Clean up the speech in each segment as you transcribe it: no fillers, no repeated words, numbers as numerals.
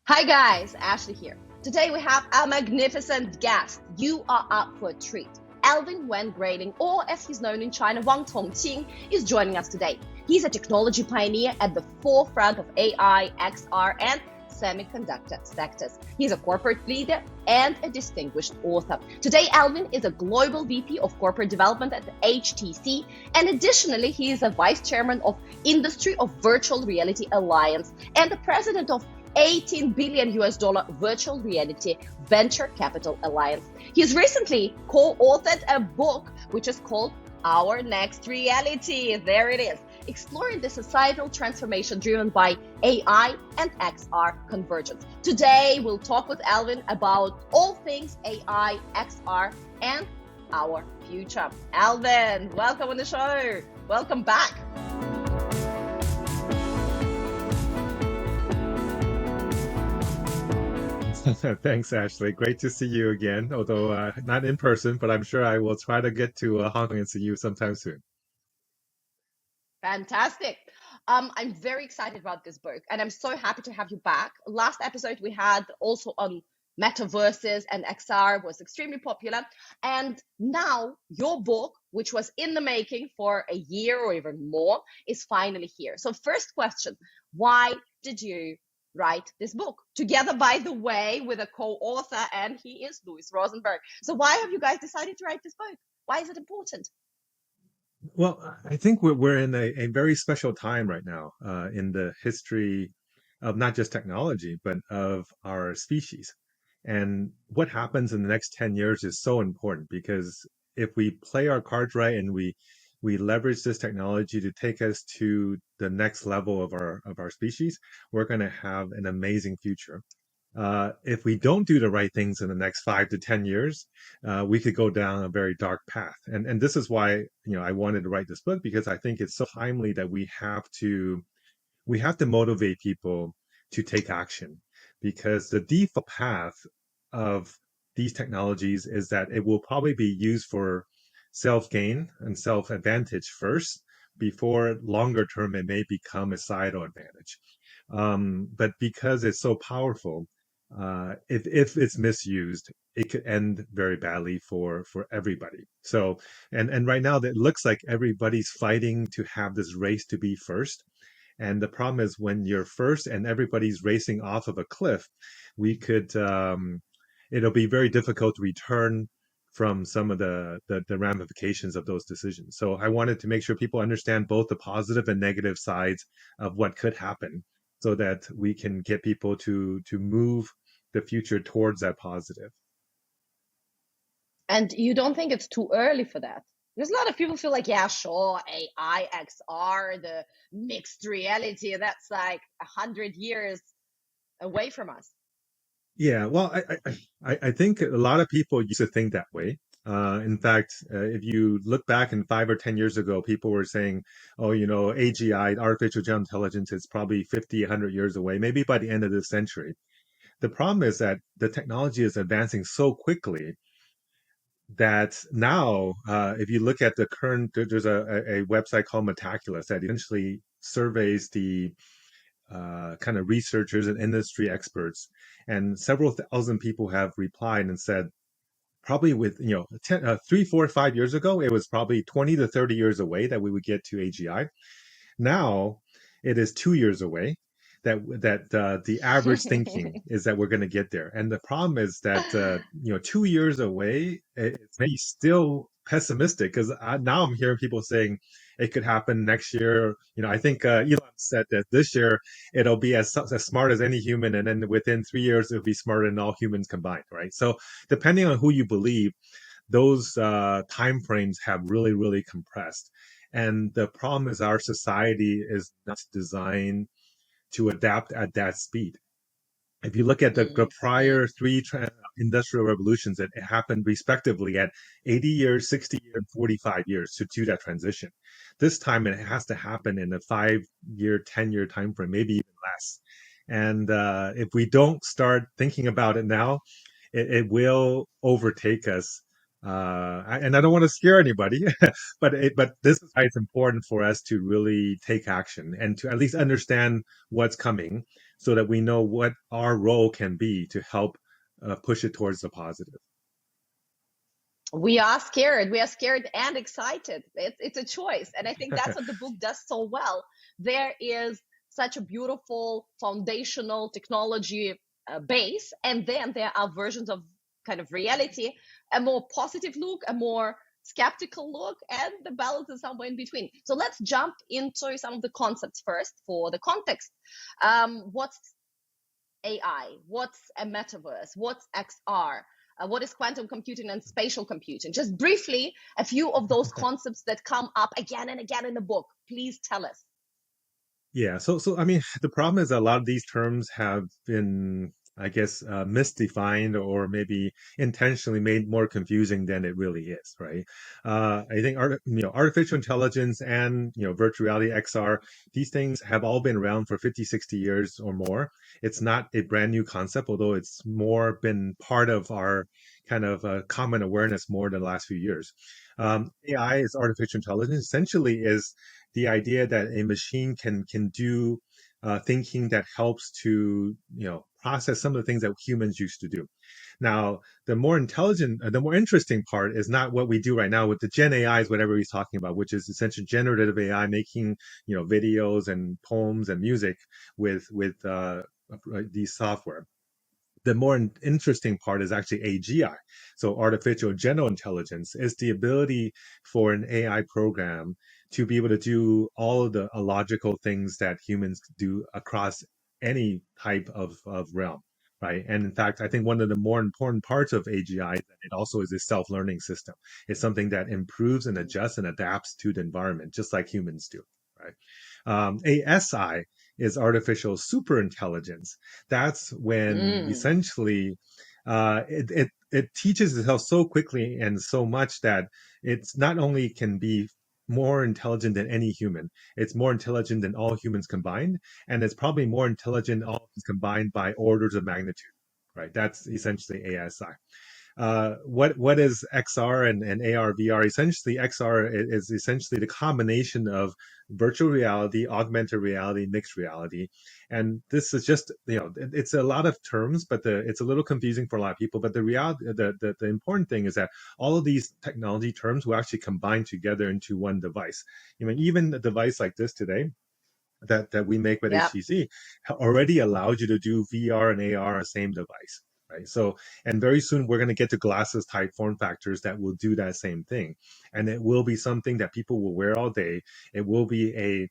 Hi guys, Ashley here. Today we have a magnificent guest. You are up for a treat. Alvin Wen Graylin, or as he's known in China, Wang Tongqing, is joining us today. He's a technology pioneer at the forefront of AI, XR, and semiconductor sectors. He's a corporate leader and a distinguished author. Today, Alvin is a global VP of corporate development at the HTC, and additionally, he is a vice chairman of Industry of Virtual Reality Alliance and the president of 18 billion US dollar virtual reality venture capital alliance. He's recently co-authored a book which is called Our Next Reality. There it is, exploring the societal transformation driven by AI and XR convergence. Today, we'll talk with Alvin about all things AI, XR, and our future. Alvin, welcome on the show. Welcome back. Thanks, Ashley. Great to see you again, although not in person, but I'm sure I will try to get to Hong Kong and see you sometime soon. Fantastic. I'm very excited about this book, and I'm so happy to have you back. Last episode we had also on metaverses and XR was extremely popular, and now your book, which was in the making for a year or even more, is finally here. So, first question: why did you write this book together? By the way, with a co-author, and he is Louis Rosenberg. So, why have you guys decided to write this book? Why is it important? Well, I think we're in a very special time right now in the history of not just technology, but of our species. And what happens in the next 10 years is so important because if we play our cards right and we leverage this technology to take us to the next level of our species, we're going to have an amazing future. If we don't do the right things in the next 5 to 10 years, we could go down a very dark path. And this is why I wanted to write this book because I think it's so timely that we have to motivate people to take action because the default path of these technologies is that it will probably be used for self gain and self advantage first before longer term it may become a societal advantage. But because it's so powerful, if it's misused, it could end very badly for everybody. So, and right now, it looks like everybody's fighting to have this race to be first. And the problem is when you're first and everybody's racing off of a cliff, we could it'll be very difficult to return from some of the ramifications of those decisions. So I wanted to make sure people understand both the positive and negative sides of what could happen so that we can get people to move the future towards that positive. And you don't think it's too early for that? There's a lot of people feel like, yeah, sure, AI, XR, the mixed reality, that's like 100 years away from us. Yeah, well, I think a lot of people used to think that way. In fact, if you look back in 5 or 10 years ago, people were saying, oh, AGI, artificial general intelligence, is probably 50, 100 years away, maybe by the end of this century. The problem is that the technology is advancing so quickly that now, if you look at the current, there's a website called Metaculus that essentially surveys the kind of researchers and industry experts, and several thousand people have replied and said probably with 3, 4, 5 years ago, it was probably 20 to 30 years away that we would get to AGI. Now it is 2 years away. That the average thinking is that we're going to get there, and the problem is that 2 years away, it's maybe still pessimistic because now I'm hearing people saying it could happen next year. I think Elon said that this year it'll be as smart as any human, and then within 3 years it'll be smarter than all humans combined, right? So depending on who you believe, those time frames have really, really compressed. And the problem is our society is not designed to adapt at that speed. If you look at the Mm, mm. prior three industrial revolutions, it happened respectively at 80 years, 60 years, and 45 years to do that transition. This time it has to happen in a 5 year, 10-year time frame, maybe even less. And if we don't start thinking about it now, it will overtake us. And I don't want to scare anybody, but this is why it's important for us to really take action and to at least understand what's coming, so that we know what our role can be to help push it towards the positive. We are scared. We are scared and excited. It's a choice. And I think that's what the book does so well. There is such a beautiful foundational technology base. And then there are versions of kind of reality, a more positive look, a more skeptical look, and the balance is somewhere in between. So let's jump into some of the concepts first for the context. What's AI? What's a metaverse? What's XR? What is quantum computing and spatial computing? Just briefly, a few of those concepts that come up again and again in the book. Please tell us. Yeah, so I mean, the problem is a lot of these terms have been, I guess, misdefined or maybe intentionally made more confusing than it really is, right? I think artificial intelligence and virtual reality XR, these things have all been around for 50, 60 years or more. It's not a brand new concept, although it's more been part of our kind of common awareness more than the last few years. AI is artificial intelligence. Essentially, is the idea that a machine can do thinking that helps to process some of the things that humans used to do. Now, the more interesting part is not what we do right now with the Gen AI is what everybody's talking about, which is essentially generative AI making videos and poems and music with these software. The more interesting part is actually AGI. So artificial general intelligence is the ability for an AI program to be able to do all of the logical things that humans do across any type of realm. Right. And in fact, I think one of the more important parts of AGI is that it also is a self-learning system. It's something that improves and adjusts and adapts to the environment, just like humans do. Right. ASI is artificial superintelligence. That's when Mm. essentially it teaches itself so quickly and so much that it's not only can be more intelligent than any human, it's more intelligent than all humans combined, and it's probably more intelligent than all humans combined by orders of magnitude. Right? That's essentially ASI. What is XR and AR VR? Essentially, XR is essentially the combination of virtual reality, augmented reality, mixed reality, and this is just it's a lot of terms, but it's a little confusing for a lot of people. But the reality, the important thing is that all of these technology terms will actually combine together into one device. Even a device like this today that we make with Yeah. HTC already allows you to do VR and AR on the same device, right? So, and very soon we're going to get to glasses type form factors that will do that same thing, and it will be something that people will wear all day. It will be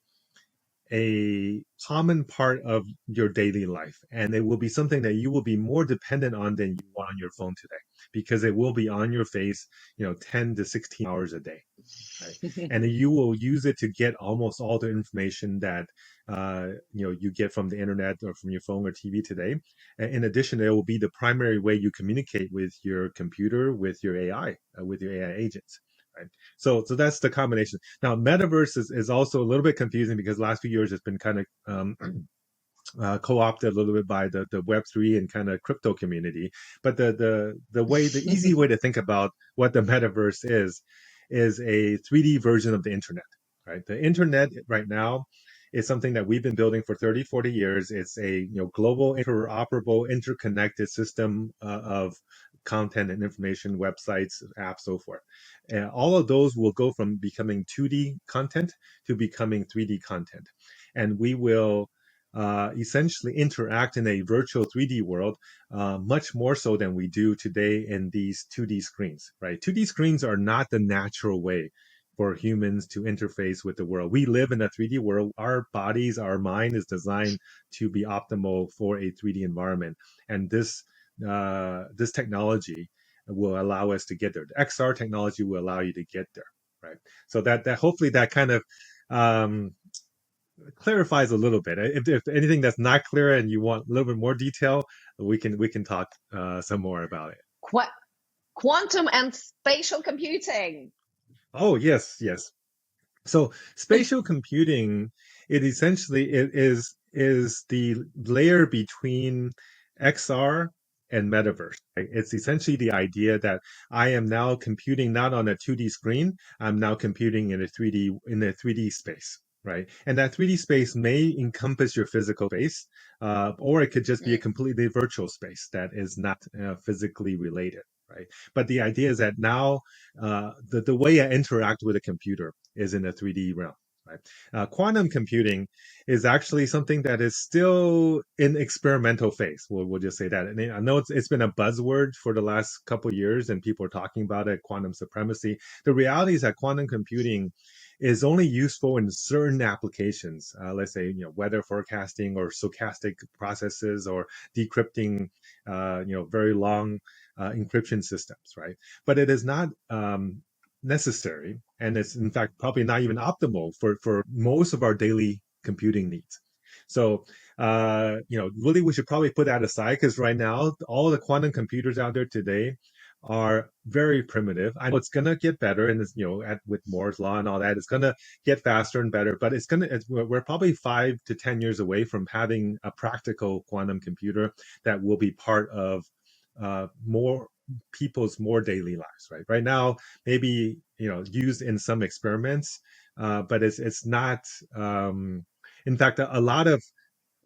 a common part of your daily life, and it will be something that you will be more dependent on than you are on your phone today, because it will be on your face 10 to 16 hours a day. Right. And you will use it to get almost all the information that you get from the internet or from your phone or TV today. In addition, it will be the primary way you communicate with your computer, with your AI, with your AI agents. Right. So that's the combination. Now, metaverse is also a little bit confusing because last few years it's been kind of co-opted a little bit by the Web3 and kind of crypto community. But the easy way to think about what the metaverse is a 3D version of the internet. Right, the internet right now is something that we've been building for 30, 40 years. It's a global, interoperable, interconnected system of content and information, websites, apps, so forth. And all of those will go from becoming 2D content to becoming 3D content, and we will essentially interact in a virtual 3D world much more so than we do today in these 2D screens, right? 2D screens are not the natural way for humans to interface with the world. We live in a 3D world. Our bodies, our mind is designed to be optimal for a 3D environment. And this technology will allow us to get there. The XR technology will allow you to get there, right? So that hopefully that kind of clarifies a little bit. If anything that's not clear and you want a little bit more detail, we can talk some more about it. Qu- Quantum and spatial computing. Oh yes, yes. So spatial computing, it is the layer between XR and metaverse. Right? It's essentially the idea that I am now computing not on a 2D screen. I'm now computing in a 3D space. right? And that 3D space may encompass your physical space, or it could just be a Mm, completely virtual space that is not physically related, right? But the idea is that now the way I interact with a computer is in a 3D realm. Right. Quantum computing is actually something that is still in experimental phase. We'll just say that. And I know it's been a buzzword for the last couple of years, and people are talking about it, quantum supremacy. The reality is that quantum computing is only useful in certain applications. Let's say weather forecasting or stochastic processes or decrypting, very long encryption systems, right? But it is not necessary, and it's in fact probably not even optimal for most of our daily computing needs. So, really, we should probably put that aside because right now, all the quantum computers out there today are very primitive. I know it's gonna get better, and with Moore's law and all that, it's gonna get faster and better. But we're probably 5 to 10 years away from having a practical quantum computer that will be part of more people's more daily lives. Right now, maybe used in some experiments, but it's not. In fact, a lot of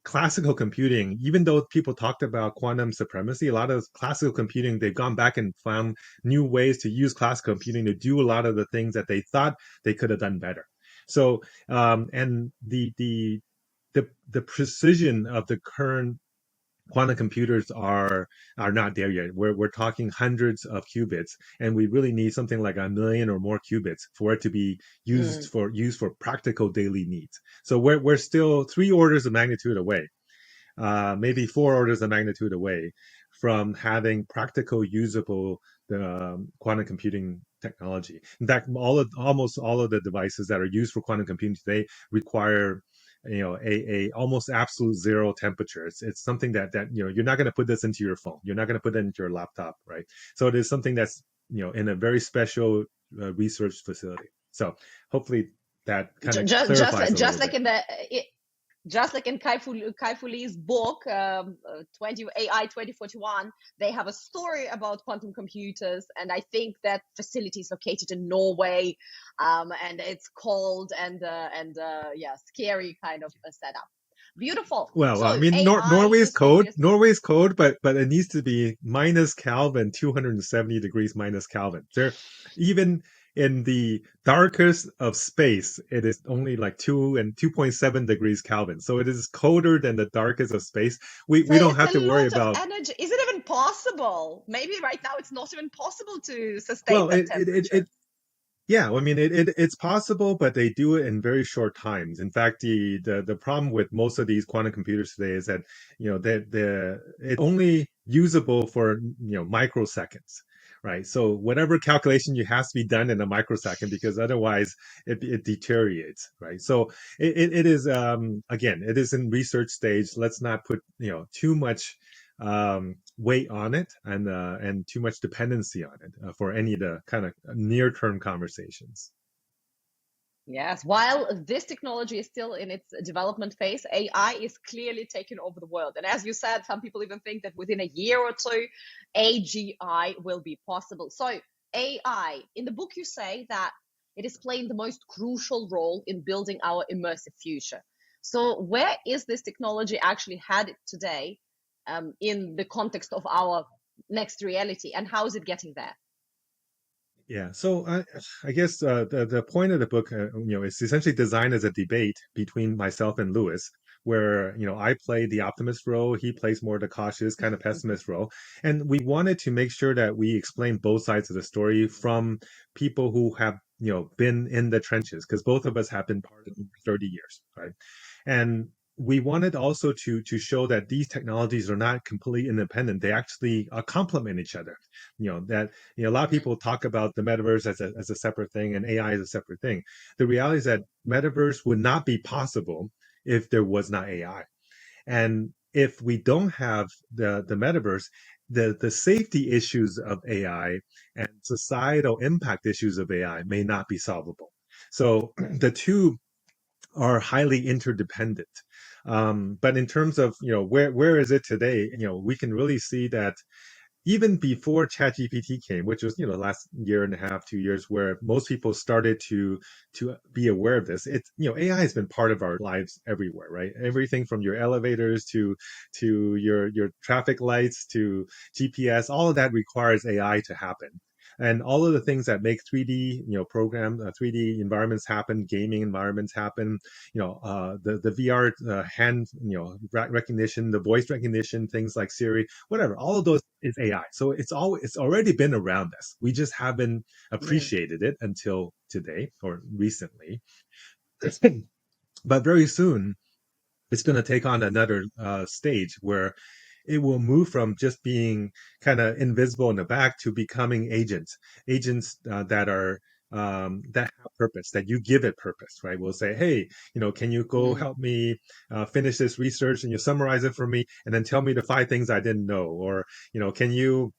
classical computing, even though people talked about quantum supremacy, a lot of classical computing, they've gone back and found new ways to use classical computing to do a lot of the things that they thought they could have done better. So, and the precision of the current quantum computers are not there yet. We're talking hundreds of qubits, and we really need something like 1 million or more qubits for it to be mm. used for practical daily needs. So we're still 3 orders of magnitude away, maybe 4 orders of magnitude away from having practical, usable quantum computing technology. In fact, almost all of the devices that are used for quantum computing today require a almost absolute zero temperature. It's something that you're not going to put this into your phone. You're not going to put it into your laptop, right? So it is something that's in a very special research facility. So hopefully that kind of Just, clarifies a just little like bit. in the just like in Kai-Fu Lee's book, 20 AI 2041, they have a story about quantum computers, and I think that facility is located in Norway, and it's cold and yeah, scary kind of a setup. Beautiful. Well, I So mean, AI Norway's is cold. obviously. Norway's cold, but it needs to be minus Kelvin, 270 degrees minus Kelvin. There, even in the darkest of space, it is only like 2.7 degrees Kelvin. So it is colder than the darkest of space. So We don't it's have to a worry lot of about. energy. Is it even possible? Maybe right now it's not even possible to sustain Well, that it temperature. Yeah, I mean it's possible, but they do it in very short times. In fact, the problem with most of these quantum computers today is that that the it's only usable for microseconds, right? So whatever calculation you has to be done in a microsecond because otherwise it deteriorates, right? So it is again it is in research stage. Let's not put too much weight on it and too much dependency on it for any of the kind of near term conversations. Yes, while this technology is still in its development phase, AI is clearly taking over the world. And as you said, some people even think that within a year or two, AGI will be possible. So, AI, in the book, you say that it is playing the most crucial role in building our immersive future. So, where is this technology actually headed today, in the context of our next reality, and how is it getting there? Yeah, so I guess the point of the book, is essentially designed as a debate between myself and Lewis, where I play the optimist role, he plays more the cautious kind of pessimist role, and we wanted to make sure that we explain both sides of the story from people who have been in the trenches, because both of us have been part of it for 30 years, right? And we wanted also to show that these technologies are not completely independent; they actually complement each other. That a lot of people talk about the metaverse as a separate thing and AI as a separate thing. The reality is that metaverse would not be possible if there was not AI. And if we don't have the metaverse, the safety issues of AI and societal impact issues of AI may not be solvable. So the two are highly interdependent. But in terms of where is it today, we can really see that even before ChatGPT came, which was last year and a half, 2 years, where most people started to be aware of this. It's AI has been part of our lives everywhere, right? Everything from your elevators to your traffic lights to GPS, all of that requires AI to happen. And all of the things that make 3D, 3D environments happen, gaming environments happen, the VR hand, recognition, the voice recognition, things like Siri, whatever, all of those is AI. So it's already been around us. We just haven't Mm, appreciated it until today or recently. But very soon, it's going to take on another stage where it will move from just being kind of invisible in the back to becoming agents that are that have purpose, that you give it purpose, right? We'll say, hey, can you go mm, help me finish this research, and you summarize it for me and then tell me the 5 things I didn't know, or can you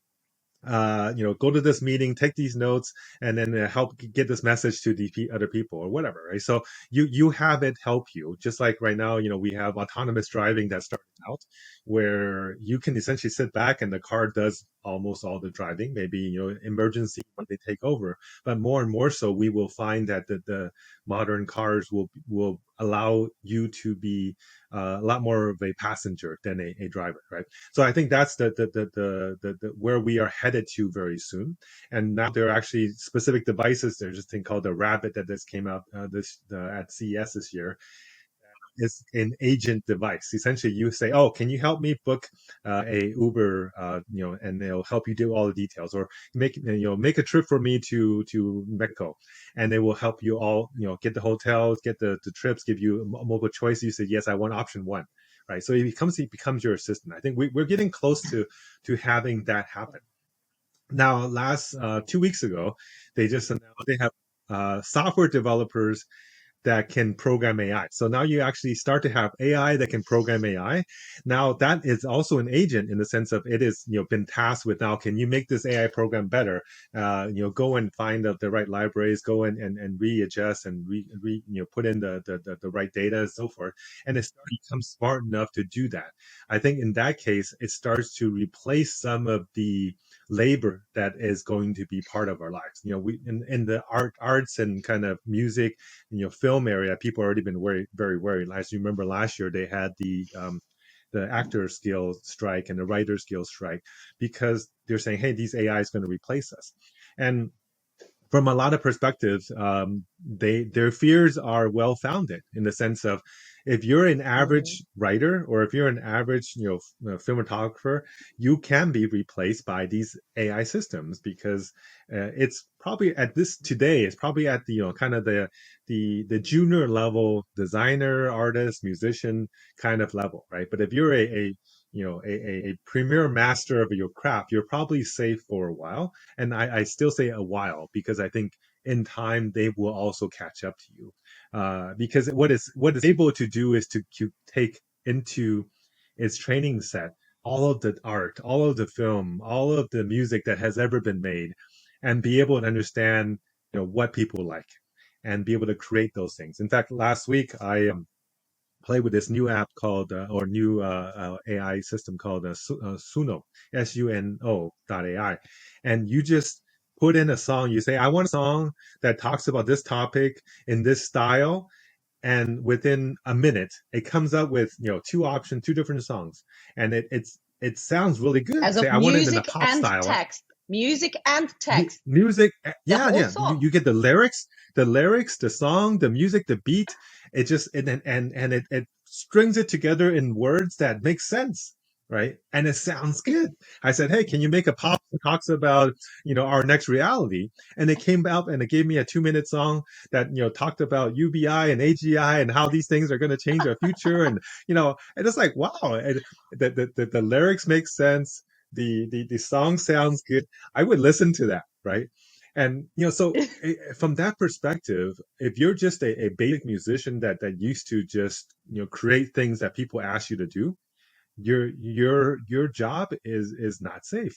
go to this meeting, take these notes, and then help get this message to the other people or whatever, right? So you have it help you, just like right now, we have autonomous driving that started out, where you can essentially sit back and the car does almost all the driving. Maybe emergency when they take over, but more and more so, we will find that the modern cars will allow you to be a lot more of a passenger than a driver, right? So I think that's the where we are headed to very soon. And now there are actually specific devices. There's this thing called the Rabbit that just came out at CES this year. It's an agent device. Essentially, you say, "Oh, can you help me book a Uber?" And they'll help you do all the details, or make a trip for me to Mexico, and they will help you all get the hotels, get the trips, give you a multiple choice. You say, "Yes, I want option one." Right, so he becomes your assistant. I think we're getting close to having that happen. Now, last 2 weeks ago, they just announced they have software developers that can program AI. So now you actually start to have AI that can program AI. Now that is also an agent in the sense of it is been tasked with, now can you make this AI program better? Go and find the right libraries, go and readjust and put in the right data and so forth. And it becomes smart enough to do that. I think in that case, it starts to replace some of the labor that is going to be part of our lives. We in the arts and kind of music, film area, people already been very very worried. As you remember, last year they had the actors guild strike and the writers guild strike, because they're saying, hey, these AI is going to replace us. And from a lot of perspectives, their fears are well founded, in the sense of, if you're an mm. average writer or if you're an average cinematographer, you can be replaced by these AI systems, because it's probably at this today, it's probably at the kind of the junior level, designer, artist, musician kind of level, right? But if you're a premier master of your craft, you're probably safe for a while. And I still say a while, because I think in time they will also catch up to you. Because what is able to do is to take into its training set all of the art, all of the film, all of the music that has ever been made, and be able to understand what people like, and be able to create those things. In fact, last week I play with this new app called or new AI system called Suno, Suno.ai, and you just put in a song. You say, "I want a song that talks about this topic in this style," and within a minute, it comes up with two different songs, and it sounds really good. As Say, of "I want it in a music pop and style." text, music and text, Music, the yeah, whole yeah, song. you get the lyrics, the song, the music, the beat. It just and it strings it together in words that make sense, right? And it sounds good. I said, hey, can you make a pop that talks about our next reality? And it came out and it gave me a 2-minute song that talked about UBI and AGI and how these things are going to change our future. And it's like, wow. And the lyrics make sense. The song sounds good. I would listen to that, right? And so from that perspective, if you're just a basic musician that used to just create things that people ask you to do, your job is not safe,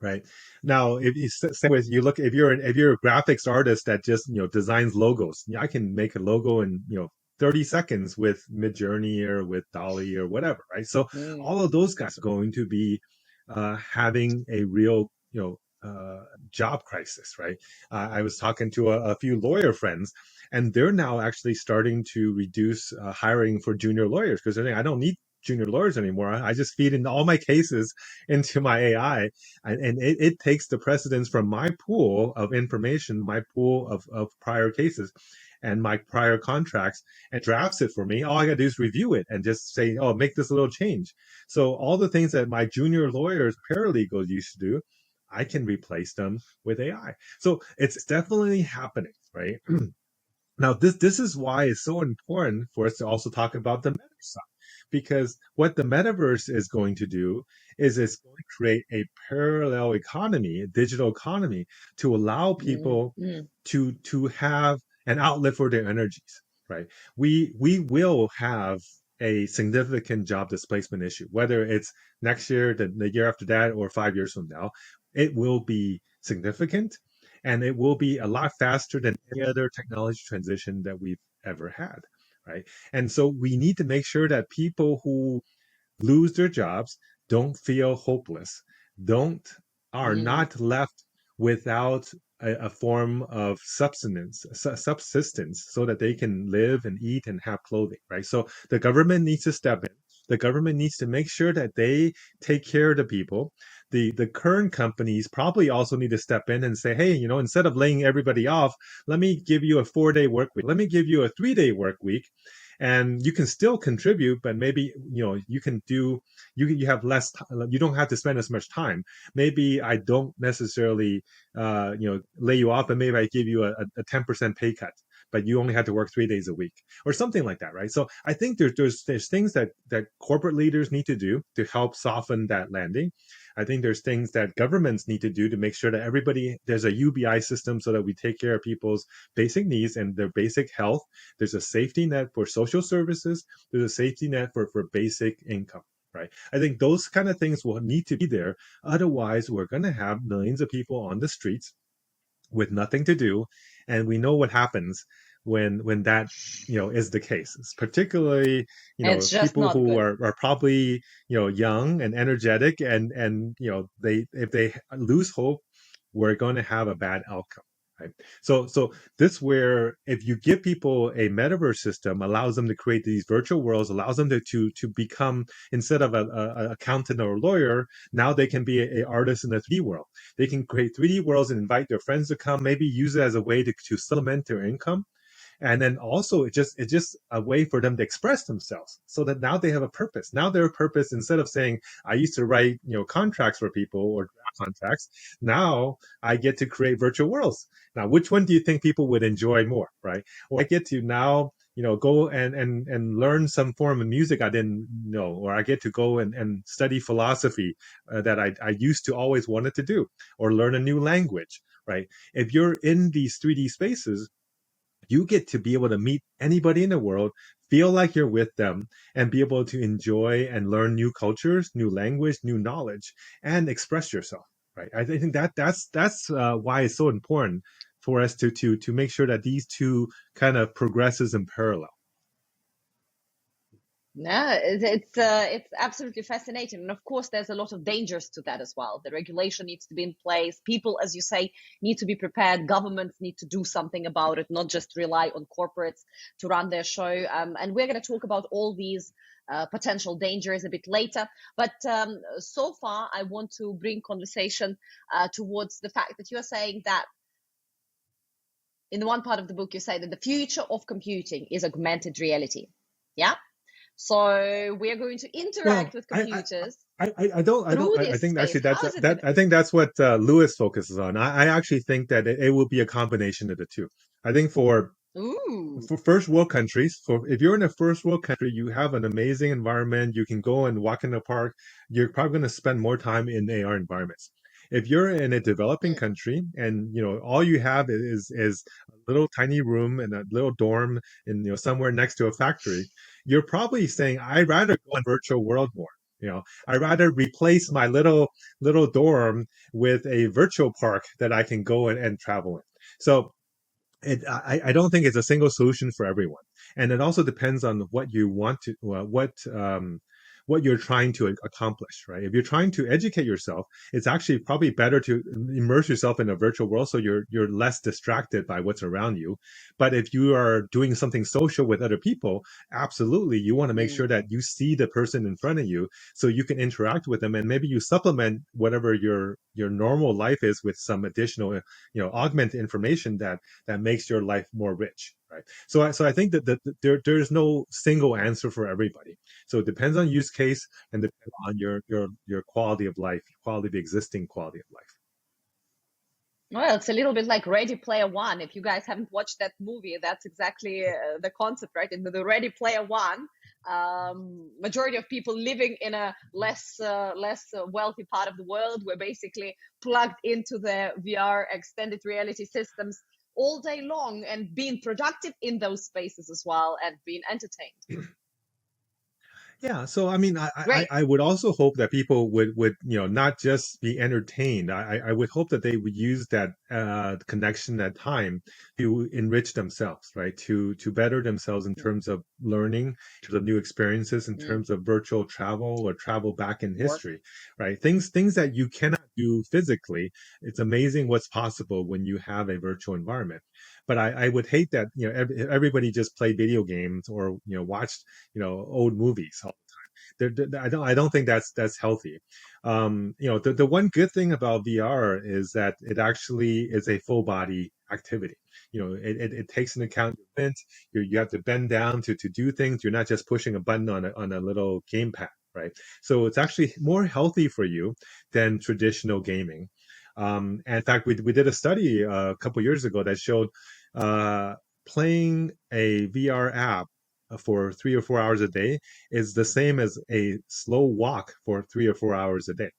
right? Now, if you same with you look, if you're a graphics artist that just designs logos, I can make a logo in 30 seconds with Midjourney or with Dolly or whatever, right? So Mm, all of those guys are going to be having a real, job crisis, right? I was talking to a few lawyer friends, and they're now actually starting to reduce hiring for junior lawyers because they're saying, I don't need junior lawyers anymore. I just feed in all my cases into my AI, and it takes the precedence from my pool of information, my pool of prior cases, and my prior contracts, and drafts it for me. All I got to do is review it and just say, oh, make this little change. So all the things that my junior lawyers, paralegals used to do, I can replace them with AI. So it's definitely happening, right? Now, this is why it's so important for us to also talk about the metaverse side, because what the metaverse is going to do is it's going to create a parallel economy, a digital economy, to allow Mm, people mm, to have an outlet for their energies, right? We will have a significant job displacement issue, whether it's next year, the year after that, or 5 years from now. It will be significant, and it will be a lot faster than any other technology transition that we've ever had, right? And so we need to make sure that people who lose their jobs don't feel hopeless, don't are mm. not left without a form of subsistence so that they can live and eat and have clothing, right? So the government needs to step in. The government needs to make sure that they take care of the people. The current companies probably also need to step in and say, hey, instead of laying everybody off, let me give you a 4-day work week. Let me give you a 3-day work week, and you can still contribute, but maybe you can do, you have less, you don't have to spend as much time. Maybe I don't necessarily lay you off, and maybe I give you a 10% pay cut, but you only have to work 3 days a week or something like that, right? So I think there's things that corporate leaders need to do to help soften that landing. I think there's things that governments need to do to make sure that everybody, there's a UBI system so that we take care of people's basic needs and their basic health. There's a safety net for social services. There's a safety net for basic income, right? I think those kind of things will need to be there. Otherwise, we're going to have millions of people on the streets with nothing to do, and we know what happens when that is the case. It's particularly It's just people not who good. are probably young and energetic, and they, if they lose hope, we're going to have a bad outcome, right? So this, where if you give people a metaverse system, allows them to create these virtual worlds, allows them to become, instead of a accountant or a lawyer, now they can be a artist in the 3D world. They can create 3D worlds and invite their friends to come, maybe use it as a way to supplement their income. And then also it's just a way for them to express themselves, so that now they have a purpose. Now their purpose, instead of saying, I used to write contracts for people or draft contracts, now I get to create virtual worlds. Now, which one do you think people would enjoy more, right? Or I get to now go and learn some form of music I didn't know, or I get to go and study philosophy that I used to always wanted to do, or learn a new language, right? If you're in these 3D spaces, you get to be able to meet anybody in the world, feel like you're with them, and be able to enjoy and learn new cultures, new language, new knowledge, and express yourself. Right? I think that's why it's so important for us to make sure that these two kind of progresses in parallel. No, it's absolutely fascinating, and of course, there's a lot of dangers to that as well. The regulation needs to be in place. People, as you say, need to be prepared. Governments need to do something about it, not just rely on corporates to run their show. And we're going to talk about all these potential dangers a bit later. But so far, I want to bring conversation towards the fact that you are saying that in the one part of the book, you say that the future of computing is augmented reality. Yeah. So we are going to interact Well, with computers I don't, through I this think space. actually How is it that going to I be? think that's what Lewis focuses on. I actually think that it will be a combination of the two. I think Ooh. for first world countries, for if you're in a first world country, you have an amazing environment. You can go and walk in the park. You're probably going to spend more time in AR environments. If you're in a developing Mm. country and all you have is a little tiny room and a little dorm in somewhere next to a factory, you're probably saying, I'd rather go in virtual world more. I'd rather replace my little dorm with a virtual park that I can go and travel in. So I don't think it's a single solution for everyone, and it also depends on what you want to what you're trying to accomplish, right? If you're trying to educate yourself, it's actually probably better to immerse yourself in a virtual world so you're less distracted by what's around you. But if you are doing something social with other people, absolutely you want to make Mm, sure that you see the person in front of you so you can interact with them, and maybe you supplement whatever your normal life is with some additional augment information that makes your life more rich, right? So I think that there's no single answer for everybody. So it depends on use case and depends on your quality of life, quality of existing quality of life. well, it's a little bit like Ready Player One. If you guys haven't watched that movie, that's exactly the concept, right? In the Ready Player One, majority of people living in a less wealthy part of the world were basically plugged into the VR extended reality systems all day long and being productive in those spaces as well and being entertained. Yeah, so I mean, Great. I would also hope that people would not just be entertained. I would hope that they would use that connection, that time, to enrich themselves, right? To better themselves in terms of learning, in terms of new experiences, in Mm, terms of virtual travel or travel back in work. history, right? Things that you cannot do physically. It's amazing what's possible when you have a virtual environment. But I would hate that everybody just played video games or watched old movies. I don't think that's healthy. The one good thing about VR is that it actually is a full body activity. It takes into account your movement. You have to bend down to do things. You're not just pushing a button on a little gamepad, right? So it's actually more healthy for you than traditional gaming. And in fact, we did a study a couple years ago that showed uh, playing a VR app for 3 or 4 hours a day is the same as a slow walk for 3 or 4 hours a day.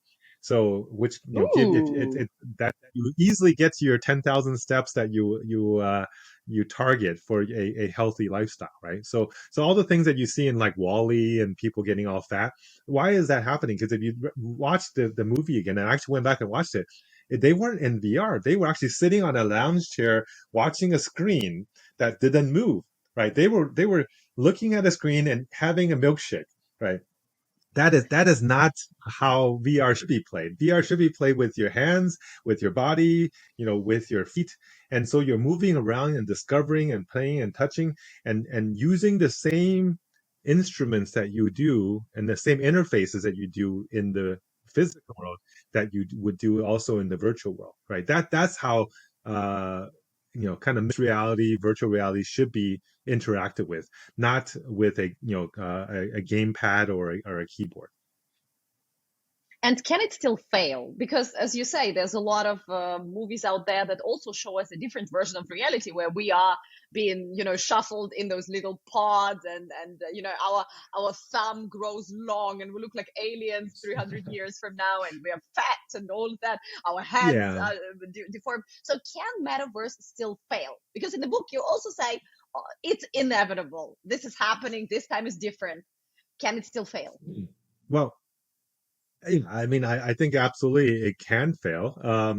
So, which give if Ooh. that you easily get to your 10,000 steps that you target for a healthy lifestyle, right? So all the things that you see in like Wall-E and people getting all fat, why is that happening? Because if you watch the movie again, and I actually went back and watched it, they weren't in VR. They were actually sitting on a lounge chair watching a screen that didn't move, right? They were looking at a screen and having a milkshake, right? That is not how VR should be played. VR should be played with your hands, with your body, with your feet. And so you're moving around and discovering and playing and touching and using the same instruments that you do and the same interfaces that you do in the physical world that you would do also in the virtual world, right? That's how uh kind of mixed reality, virtual reality should be interacted with, not with a gamepad or a keyboard. And can it still fail? Because, as you say, there's a lot of movies out there that also show us a different version of reality where we are being, shuffled in those little pods, and our thumb grows long, and we look like aliens 300 years from now, and we are fat and all of that. Our heads Yeah. are deformed. So, can metaverse still fail? Because in the book, you also say it's inevitable. This is happening. This time is different. Can it still fail? Well, yeah, I mean, I think absolutely it can fail.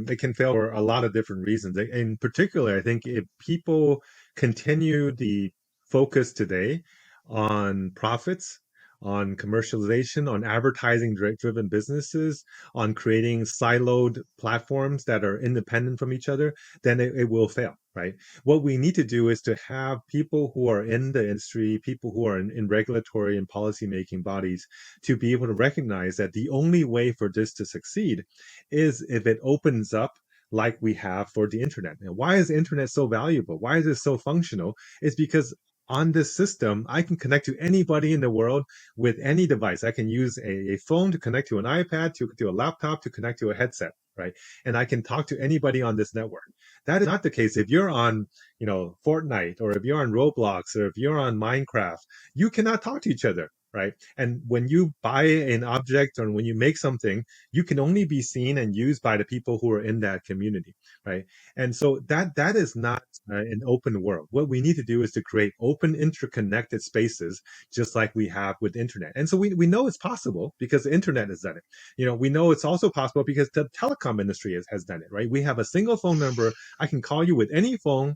It can fail for a lot of different reasons. In particular, I think if people continue the focus today on profits, on commercialization, on advertising driven businesses, on creating siloed platforms that are independent from each other, then it will fail, right? What we need to do is to have people who are in the industry, people who are in regulatory and policy making bodies to be able to recognize that the only way for this to succeed is if it opens up like we have for the internet. And why is the internet so valuable? Why is it so functional? It's because on this system, I can connect to anybody in the world with any device. I can use a phone to connect to an iPad, to a laptop, to connect to a headset, right? And I can talk to anybody on this network. That is not the case if you're on, Fortnite, or if you're on Roblox, or if you're on Minecraft. You cannot talk to each other, right? And when you buy an object or when you make something, you can only be seen and used by the people who are in that community, right? And so that is not an open world. What we need to do is to create open, interconnected spaces, just like we have with internet. And so we know it's possible because the internet has done it. We know it's also possible because the telecom industry has done it, right? We have a single phone number. I can call you with any phone,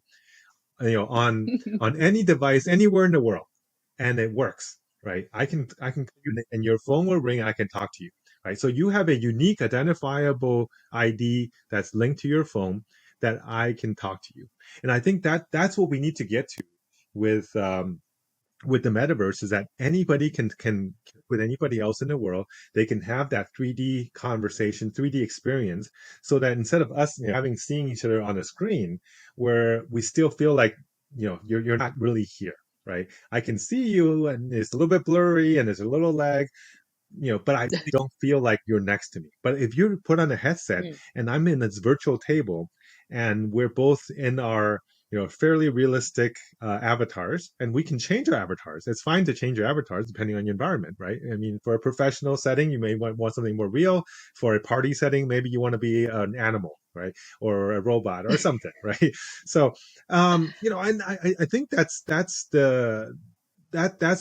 on any device anywhere in the world, and it works, right? I can and your phone will ring and I can talk to you, right? So you have a unique identifiable ID that's linked to your phone that I can talk to you. And I think that that's what we need to get to with with the metaverse, is that anybody can with anybody else in the world, they can have that 3D conversation, 3D experience, so that instead of us, having seeing each other on a screen, where we still feel like, you're not really here, right? I can see you and it's a little bit blurry and there's a little lag, but I really don't feel like you're next to me. But if you put on a headset Mm. and I'm in this virtual table and we're both in our, fairly realistic avatars, and we can change our avatars. It's fine to change your avatars depending on your environment, right? I mean, for a professional setting, you may want something more real. For a party setting, maybe you want to be an animal, right? Or a robot or something, right? So, and I think that's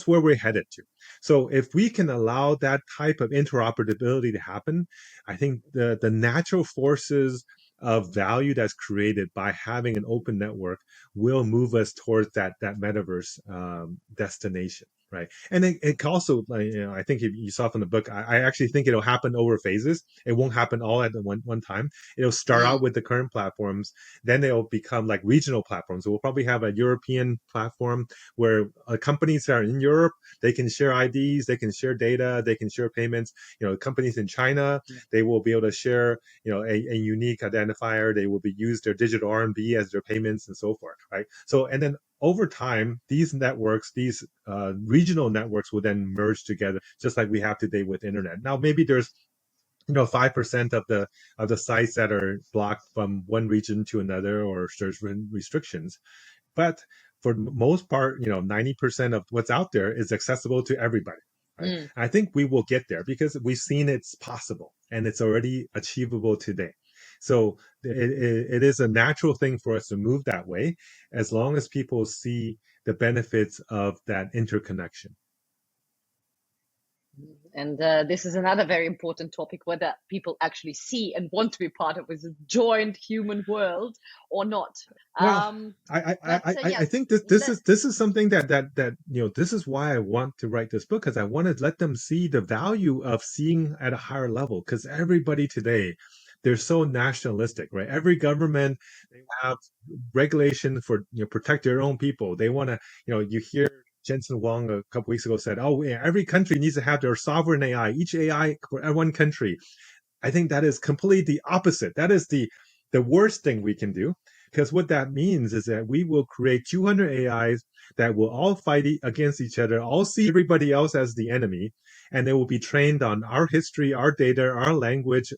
where we're headed to. So if we can allow that type of interoperability to happen, I think the natural forces of value that's created by having an open network will move us towards that metaverse destination, right? And it also, like, I think if you saw from the book, I actually think it'll happen over phases. It won't happen all at the one time. It'll start out Mm. with the current platforms, then they'll become like regional platforms. So we'll probably have a European platform where companies that are in Europe, they can share IDs, they can share data, they can share payments. Companies in China, they will be able to share, a unique identifier. They will be use their digital RMB as their payments and so forth, right? So, and then over time, these networks, these regional networks will then merge together, just like we have today with internet. Now, maybe there's 5% of the sites that are blocked from one region to another, or certain restrictions, but for the most part, 90% of what's out there is accessible to everybody, right? Mm. I think we will get there because we've seen it's possible and it's already achievable today. So it is a natural thing for us to move that way, as long as people see the benefits of that interconnection. And this is another very important topic, whether people actually see and want to be part of this joint human world or not. Well, Um, but I yes, think this let, this is something that this is why I want to write this book, because I want to let them see the value of seeing at a higher level. Because everybody today, they're so nationalistic, right? Every government, they have regulation for, protect their own people. They want to, you hear Jensen Wang a couple weeks ago said, "Oh, yeah, every country needs to have their sovereign AI, each AI for one country." I think that is completely the opposite. That is the worst thing we can do, because what that means is that we will create 200 AIs that will all fight against each other, all see everybody else as the enemy, and they will be trained on our history, our data, our language,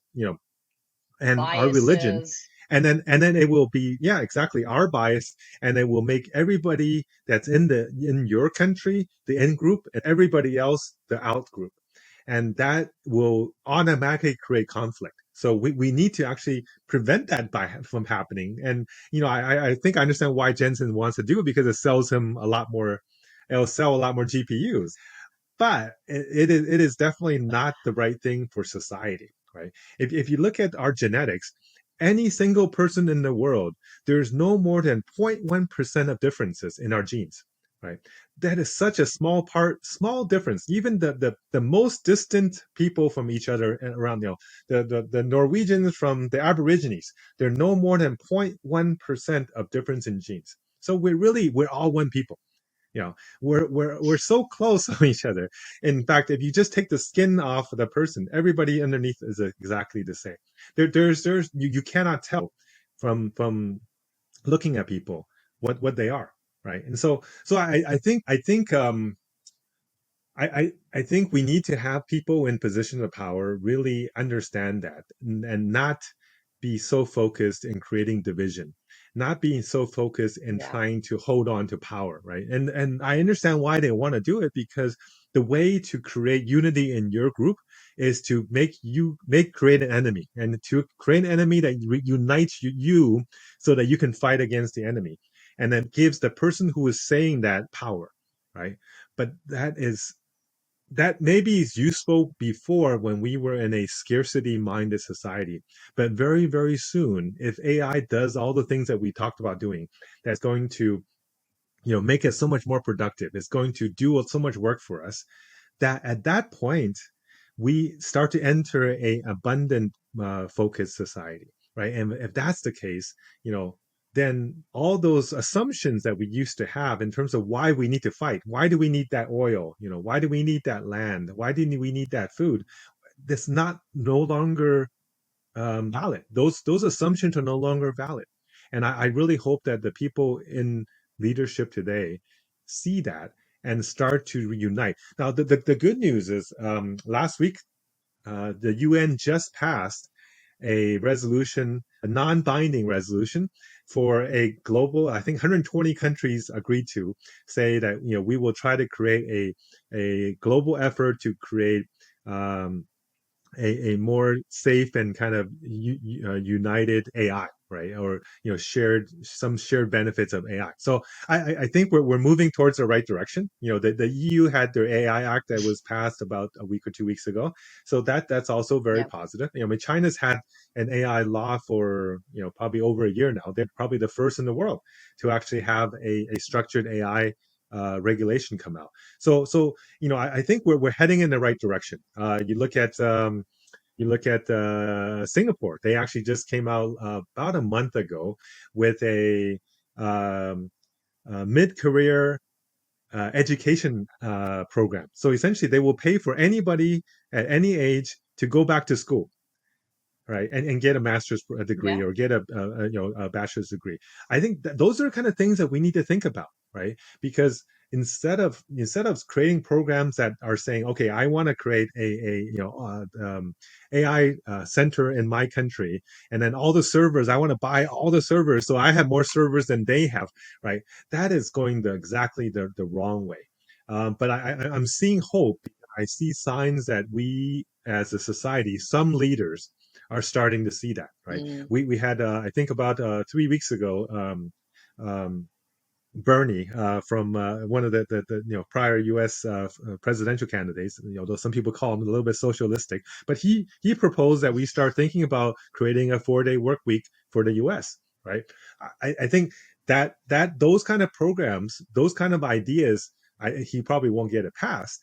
and our religion. biases. And then it will be, yeah, exactly, our bias, and it will make everybody that's in your country the in group and everybody else the out group, and that will automatically create conflict. So we need to actually prevent that from happening. And I think I understand why Jensen wants to do it, because it sells him a lot more. It'll sell a lot more GPUs, but it is definitely not the right thing for society, right? If you look at our genetics, any single person in the world, there's no more than 0.1% of differences in our genes, right? That is such a small difference. Even the most distant people from each other around, the Norwegians from the Aborigines, they're no more than 0.1% of difference in genes. So we're all one people. We're so close on each other. In fact, if you just take the skin off of the person, everybody underneath is exactly the same. There's you cannot tell from looking at people what they are, right? And so I think we need to have people in positions of power really understand that, and not be so focused in creating division, not being so focused in Yeah. trying to hold on to power, right? And I understand why they want to do it, because the way to create unity in your group is to create an enemy, and to create an enemy that unites you so that you can fight against the enemy, and then gives the person who is saying that power, right? But that maybe is useful before, when we were in a scarcity minded society. But very, very soon, if AI does all the things that we talked about doing, that's going to make us so much more productive. It's going to do so much work for us that at that point we start to enter a abundant focused society, right? And if that's the case, then all those assumptions that we used to have in terms of why we need to fight, why do we need that oil, why do we need that land, why do we need that food, that's not no longer valid. Those assumptions are no longer valid, and I really hope that the people in leadership today see that and start to reunite. Now, the good news is last week the UN just passed a resolution, a non-binding resolution for a global, I think 120 countries agreed to say that we will try to create a global effort to create a more safe and kind of united AI, right? Or shared some shared benefits of AI. So I think we're moving towards the right direction. The EU had their AI Act that was passed about a week or 2 weeks ago, so that's also very Yeah. positive. I mean, China's had an AI law for probably over a year now. They're probably the first in the world to actually have a structured AI regulation come out. So I think we're heading in the right direction. You look at Singapore. They actually just came out about a month ago with a mid-career education program. So essentially, they will pay for anybody at any age to go back to school, right, and get a master's degree Yeah. or get a bachelor's degree. I think that those are kind of things that we need to think about, right? Because instead of creating programs that are saying, okay, I want to create a AI center in my country, and then all the servers, I want to buy all the servers so I have more servers than they have, right? That is going exactly the wrong way. But I'm seeing hope. I see signs that we as a society, some leaders are starting to see that, right? Mm. We had I think about 3 weeks ago, um, Bernie from one of the prior U.S. Presidential candidates. Though some people call him a little bit socialistic, but he proposed that we start thinking about creating a 4-day work week for the U.S. Right? I think that those kind of programs, those kind of ideas, he probably won't get it passed.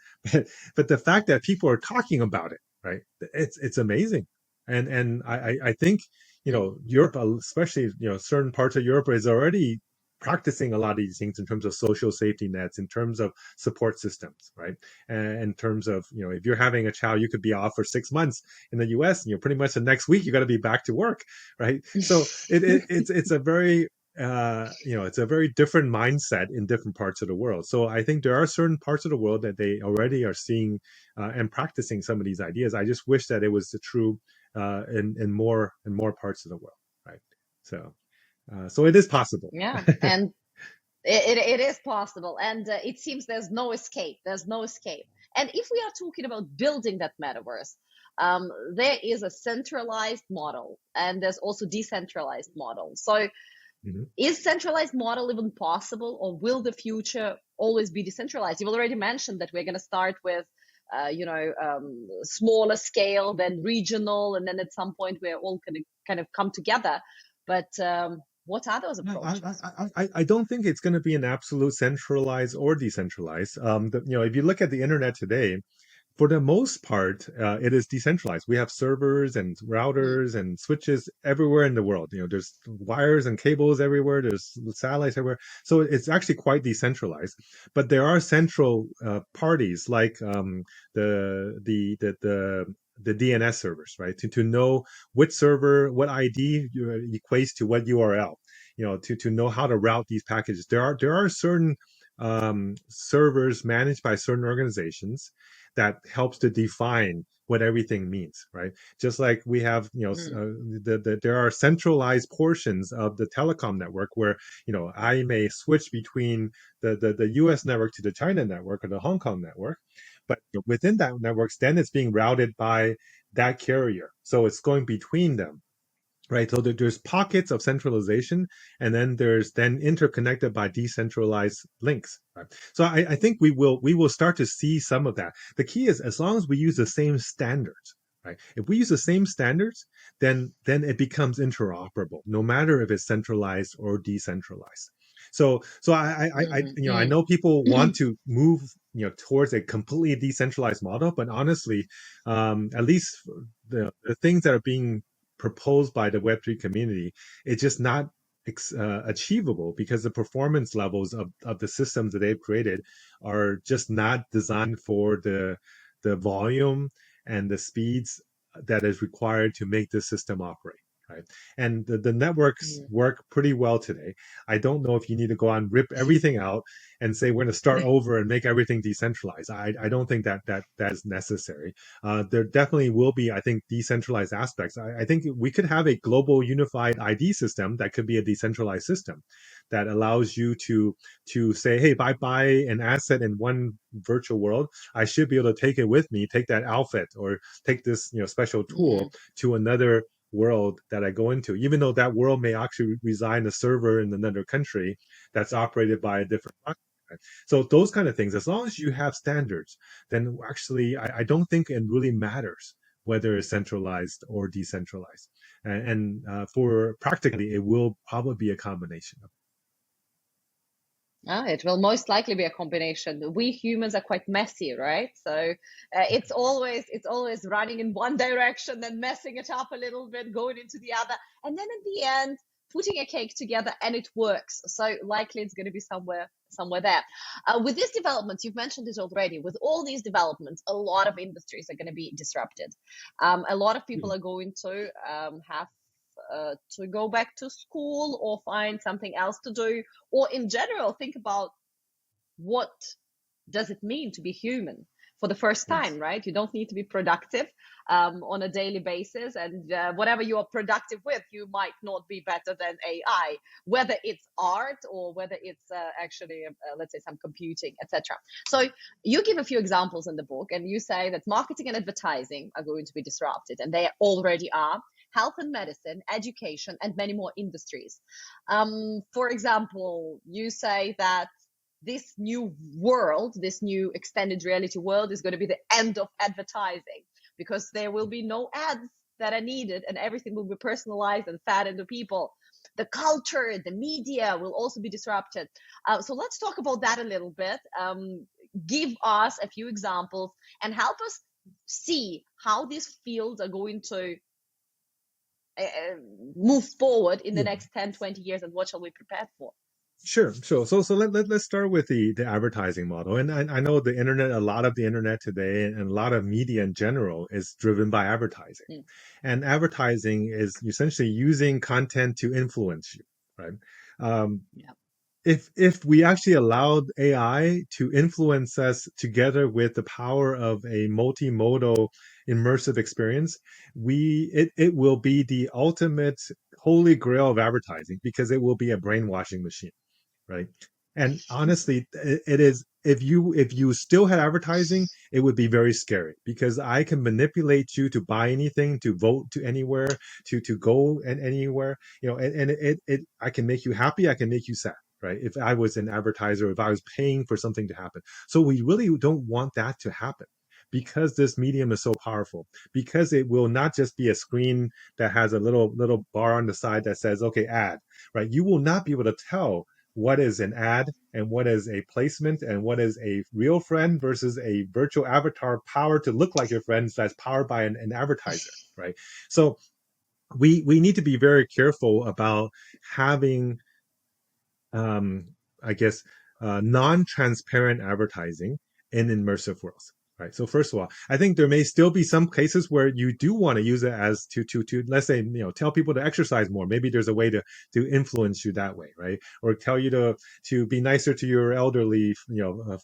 But the fact that people are talking about it, right? It's amazing, and I think Europe, especially certain parts of Europe, is already practicing a lot of these things in terms of social safety nets, in terms of support systems, right? And in terms of, if you're having a child, you could be off for 6 months in the US, and pretty much the next week you got to be back to work, right? So it's a very it's a very different mindset in different parts of the world. So I think there are certain parts of the world that they already are seeing and practicing some of these ideas. I just wish that it was the true in more parts of the world, right? So so it is possible. Yeah. And it is possible. And it seems there's no escape. There's no escape. And if we are talking about building that metaverse, there is a centralized model and there's also decentralized model. So Mhm. is centralized model even possible, or will the future always be decentralized? You've already mentioned that we're going to start with smaller scale, then regional, and then at some point we're all going to kind of come together. But what are those No, approaches? I don't think it's going to be an absolute centralized or decentralized. If you look at the internet today, for the most part, it is decentralized. We have servers and Mm. routers and switches everywhere in the world. There's wires and cables everywhere. There's satellites everywhere. So it's actually quite decentralized. But there are central parties like the DNS servers, right? To know which server, what ID equates to what URL. To know how to route these packages. There are certain servers managed by certain organizations that helps to define what everything means, right? Just like we have, Mm. there are centralized portions of the telecom network where, I may switch between the U.S. network to the China network or the Hong Kong network, but within that networks, then it's being routed by that carrier, so it's going between them, right? So there's pockets of centralization, and then there's then interconnected by decentralized links, right? So I think we will start to see some of that. The key is, as long as we use the same standards, right? If we use the same standards, then it becomes interoperable, no matter if it's centralized or decentralized. I know people want to move towards a completely decentralized model, but honestly, at least the things that are being proposed by the Web3 community, it's just not achievable because the performance levels of the systems that they've created are just not designed for the volume and the speeds that is required to make this system operate. Right. And the networks work pretty well today. I don't know if you need to go on, rip everything out and say we're going to start over and make everything decentralized. I don't think that is necessary. There definitely will be, I think, decentralized aspects. I think we could have a global unified ID system that could be a decentralized system that allows you to say, hey, if I buy an asset in one virtual world, I should be able to take it with me, take that outfit or take this special tool to another world that I go into, even though that world may actually reside in a server in another country that's operated by a different blockchain. So those kind of things, as long as you have standards, then actually I don't think it really matters whether it's centralized or decentralized. For practically, it will probably be a combination of. It will most likely be a combination. We humans are quite messy, right? So it's always running in one direction, then messing it up a little bit, going into the other, and then in the end, putting a cake together, and it works. So likely it's going to be somewhere there. With these developments, you've mentioned it already. With all these developments, a lot of industries are going to be disrupted. A lot of people are going to have to go back to school or find something else to do, or in general think about what does it mean to be human for the first time, right? You don't need to be productive on a daily basis, and whatever you are productive with, you might not be better than AI, whether it's art or whether it's actually let's say some computing, etc. So you give a few examples in the book, and you say that marketing and advertising are going to be disrupted, and they already are. Health and medicine, education, and many more industries. For example, you say that this new world, this new extended reality world, is going to be the end of advertising, because there will be no ads that are needed and everything will be personalized and fed into people. The culture, the media will also be disrupted. So let's talk about that a little bit. Give us a few examples and help us see how these fields are going to move forward in the next 10, 20 years, and what shall we prepare for? Sure. So let's start with the advertising model. And I know the internet, a lot of the internet today and a lot of media in general is driven by advertising. And advertising is essentially using content to influence you, right? If we actually allowed AI to influence us together with the power of a multimodal immersive experience, it will be the ultimate holy grail of advertising, because it will be a brainwashing machine, right? And honestly, it is, if you still had advertising, it would be very scary, because I can manipulate you to buy anything, to vote to anywhere, to go and anywhere, and I can make you happy, I can make you sad, right? If I was an advertiser, if I was paying for something to happen. So we really don't want that to happen, because this medium is so powerful, because it will not just be a screen that has a little bar on the side that says, okay, ad, right? You will not be able to tell what is an ad and what is a placement and what is a real friend versus a virtual avatar powered to look like your friends that's powered by an advertiser, right? So we need to be very careful about having I guess non-transparent advertising in immersive worlds. Right. So first of all, I think there may still be some cases where you do want to use it as to let's say, tell people to exercise more. Maybe there's a way to influence you that way, right? Or tell you to be nicer to your elderly,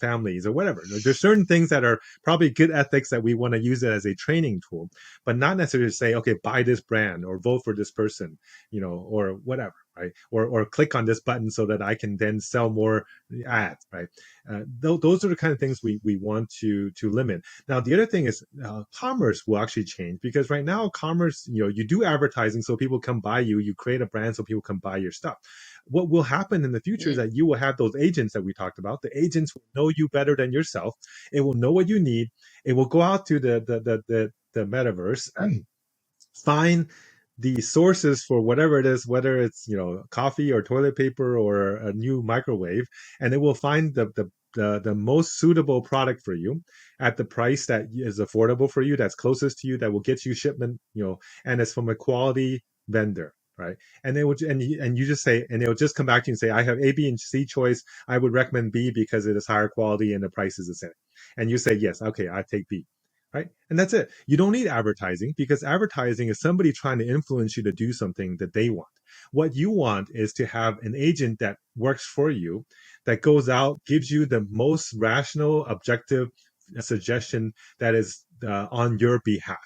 families or whatever. There's certain things that are probably good ethics that we want to use it as a training tool, but not necessarily say, okay, buy this brand or vote for this person, or whatever. Right? Or click on this button so that I can then sell more ads, right? Those are the kind of things we want to limit. Now, the other thing is commerce will actually change, because right now commerce, you do advertising so people come buy you. You create a brand so people come buy your stuff. What will happen in the future is that you will have those agents that we talked about. The agents will know you better than yourself. It will know what you need. It will go out to the metaverse, find the sources for whatever it is, whether it's coffee or toilet paper or a new microwave, and it will find the most suitable product for you at the price that is affordable for you, that's closest to you, that will get you shipment, and it's from a quality vendor, right? And they would, and you just say, and they'll just come back to you and say, I have A, B, and C choice. I would recommend B because it is higher quality and the price is the same. And you say yes, okay, I take B, right? And that's it. You don't need advertising, because advertising is somebody trying to influence you to do something that they want. What you want is to have an agent that works for you, that goes out, gives you the most rational, objective suggestion that is on your behalf,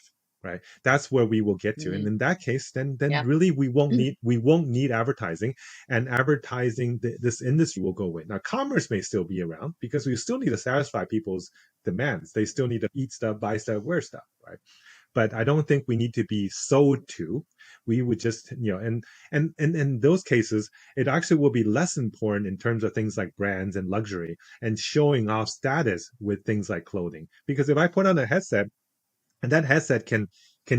right? That's where we will get to. And Mm. in that case, then Yeah. really we won't need advertising, and advertising, this industry will go away. Now commerce may still be around, because we still need to satisfy people's demands. They still need to eat stuff, buy stuff, wear stuff, right? But I don't think we need to be sold to. We would just, and in those cases, it actually will be less important in terms of things like brands and luxury and showing off status with things like clothing. Because if I put on a headset, and that headset can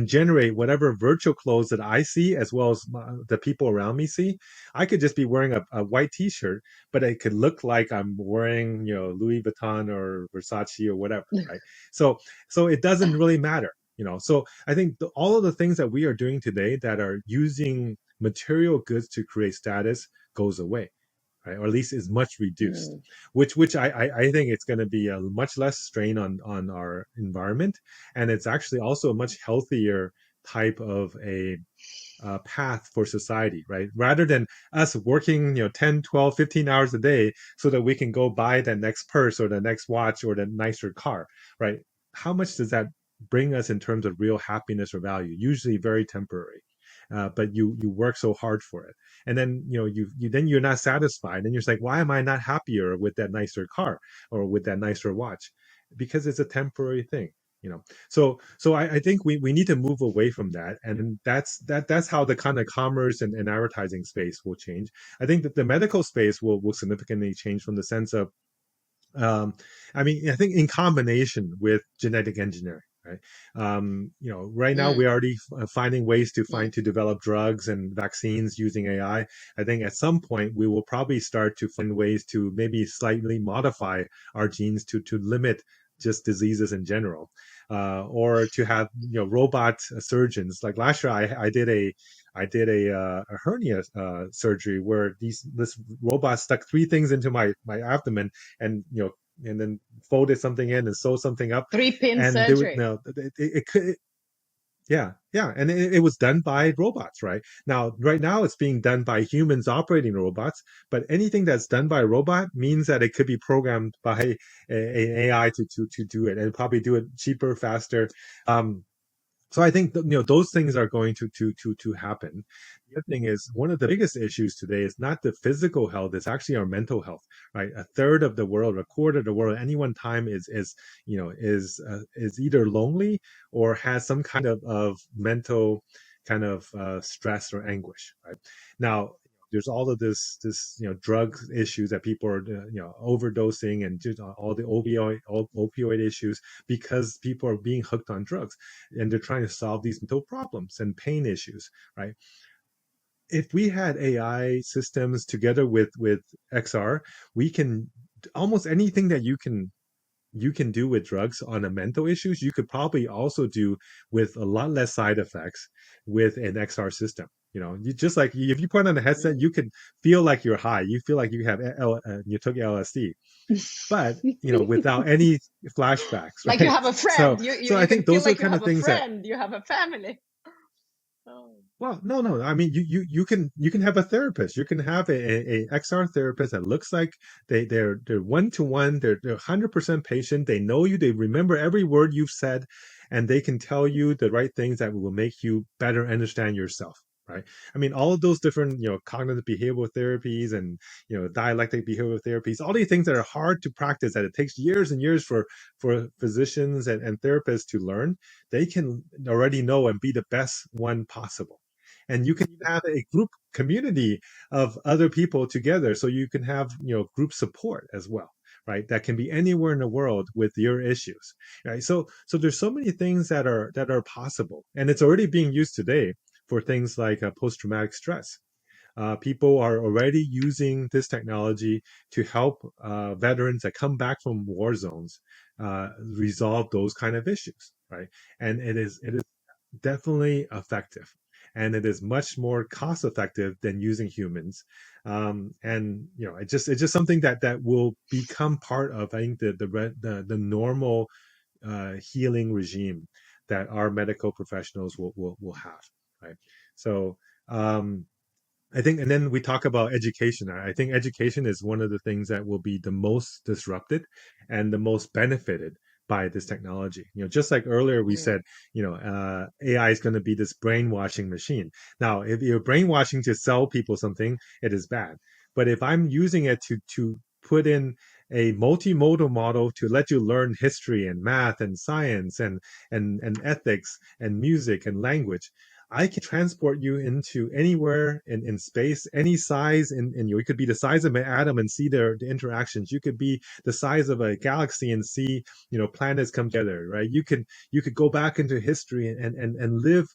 generate whatever virtual clothes that I see, as well as the people around me see. I could just be wearing a white T-shirt, but it could look like I'm wearing Louis Vuitton or Versace or whatever, right? So it doesn't really matter. So I think all of the things that we are doing today that are using material goods to create status goes away, right? Or at least is much reduced, Mm. which I think it's going to be a much less strain on our environment, and it's actually also a much healthier type of a path for society, right? Rather than us working 10, 12, 15 hours a day so that we can go buy the next purse or the next watch or the nicer car, right? How much does that bring us in terms of real happiness or value? Usually very temporary. But you work so hard for it, and then then you're not satisfied, and you're like, why am I not happier with that nicer car or with that nicer watch? Because it's a temporary thing. So I think we need to move away from that, and that's how the kind of commerce and advertising space will change. I think that the medical space will significantly change, from the sense of, um, I mean, I think in combination with genetic engineering, right? Right now Mm. we're already finding ways Mm. to develop drugs and vaccines using AI. I think at some point we will probably start to find ways to maybe slightly modify our genes to limit just diseases in general, or to have robot surgeons. Like last year, I did a hernia surgery where this robot stuck three things into my abdomen, and and then folded something in and sewed something up, Three-pin and there was surgery. no it could. Yeah, and it was done by robots, right? Right now, it's being done by humans operating robots, but anything that's done by a robot means that it could be programmed by an AI to do it, and probably do it cheaper, faster. Um, so I think those things are going to happen. The other thing is, one of the biggest issues today is not the physical health; it's actually our mental health. Right, a third of the world, a quarter of the world, at any one time is either lonely or has some kind of mental kind of stress or anguish. Right now, there's all of this drug issues that people are overdosing, and just all the opioid issues, because people are being hooked on drugs, and they're trying to solve these mental problems and pain issues, right? If we had AI systems together with XR, we can almost anything that you can do with drugs on a mental issues, you could probably also do with a lot less side effects with an XR system. You just like, if you put on a headset, Mm. you can feel like you're high. You feel like you took LSD, but without any flashbacks, Like you right? have a So friend. You, you so I you can think feel those are like you kind of have a things that, friend. You have a family. Oh. well, no. I mean, you can have a therapist. You can have a XR therapist that looks like they're one to one. They're 100% patient. They know you. They remember every word you've said, and they can tell you the right things that will make you better understand yourself. Right. I mean, all of those different cognitive behavioral therapies and dialectic behavioral therapies, all these things that are hard to practice, that it takes years and years for physicians and therapists to learn. They can already know and be the best one possible, and you can even have a group community of other people together, so you can have group support as well, right? That can be anywhere in the world with your issues, right? So there's so many things that are possible, and it's already being used today for things like post-traumatic stress. People are already using this technology to help veterans that come back from war zones resolve those kind of issues, right? And it is definitely effective, and it is much more cost effective than using humans. And it's just something that will become part of, I think, the normal healing regime that our medical professionals will have, right? So um, I think, and then we talk about education. I think education is one of the things that will be the most disrupted and the most benefited by this technology. Just like earlier we Mm. said, AI is going to be this brainwashing machine. Now, if you're brainwashing to sell people something, it is bad. But if I'm using it to put in a multimodal model to let you learn history and math and science and ethics and music and language, I can transport you into anywhere in space, any size, and you could be the size of an atom and see the interactions. You could be the size of a galaxy and see, planets come together, right? You could go back into history and live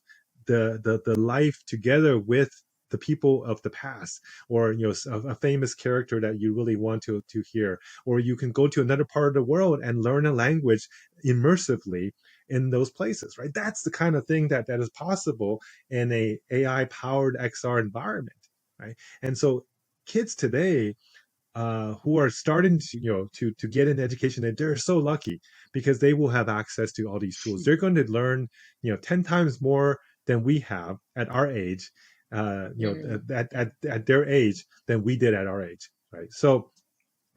the life together with the people of the past, or a famous character that you really want to hear, or you can go to another part of the world and learn a language immersively in those places, right? That's the kind of thing that is possible in a AI powered XR environment, right? And so kids today who are starting to to get an education, that they're so lucky because they will have access to all these tools. They're going to learn 10 times more than we have at our age, Mm. at their age than we did at our age, right? So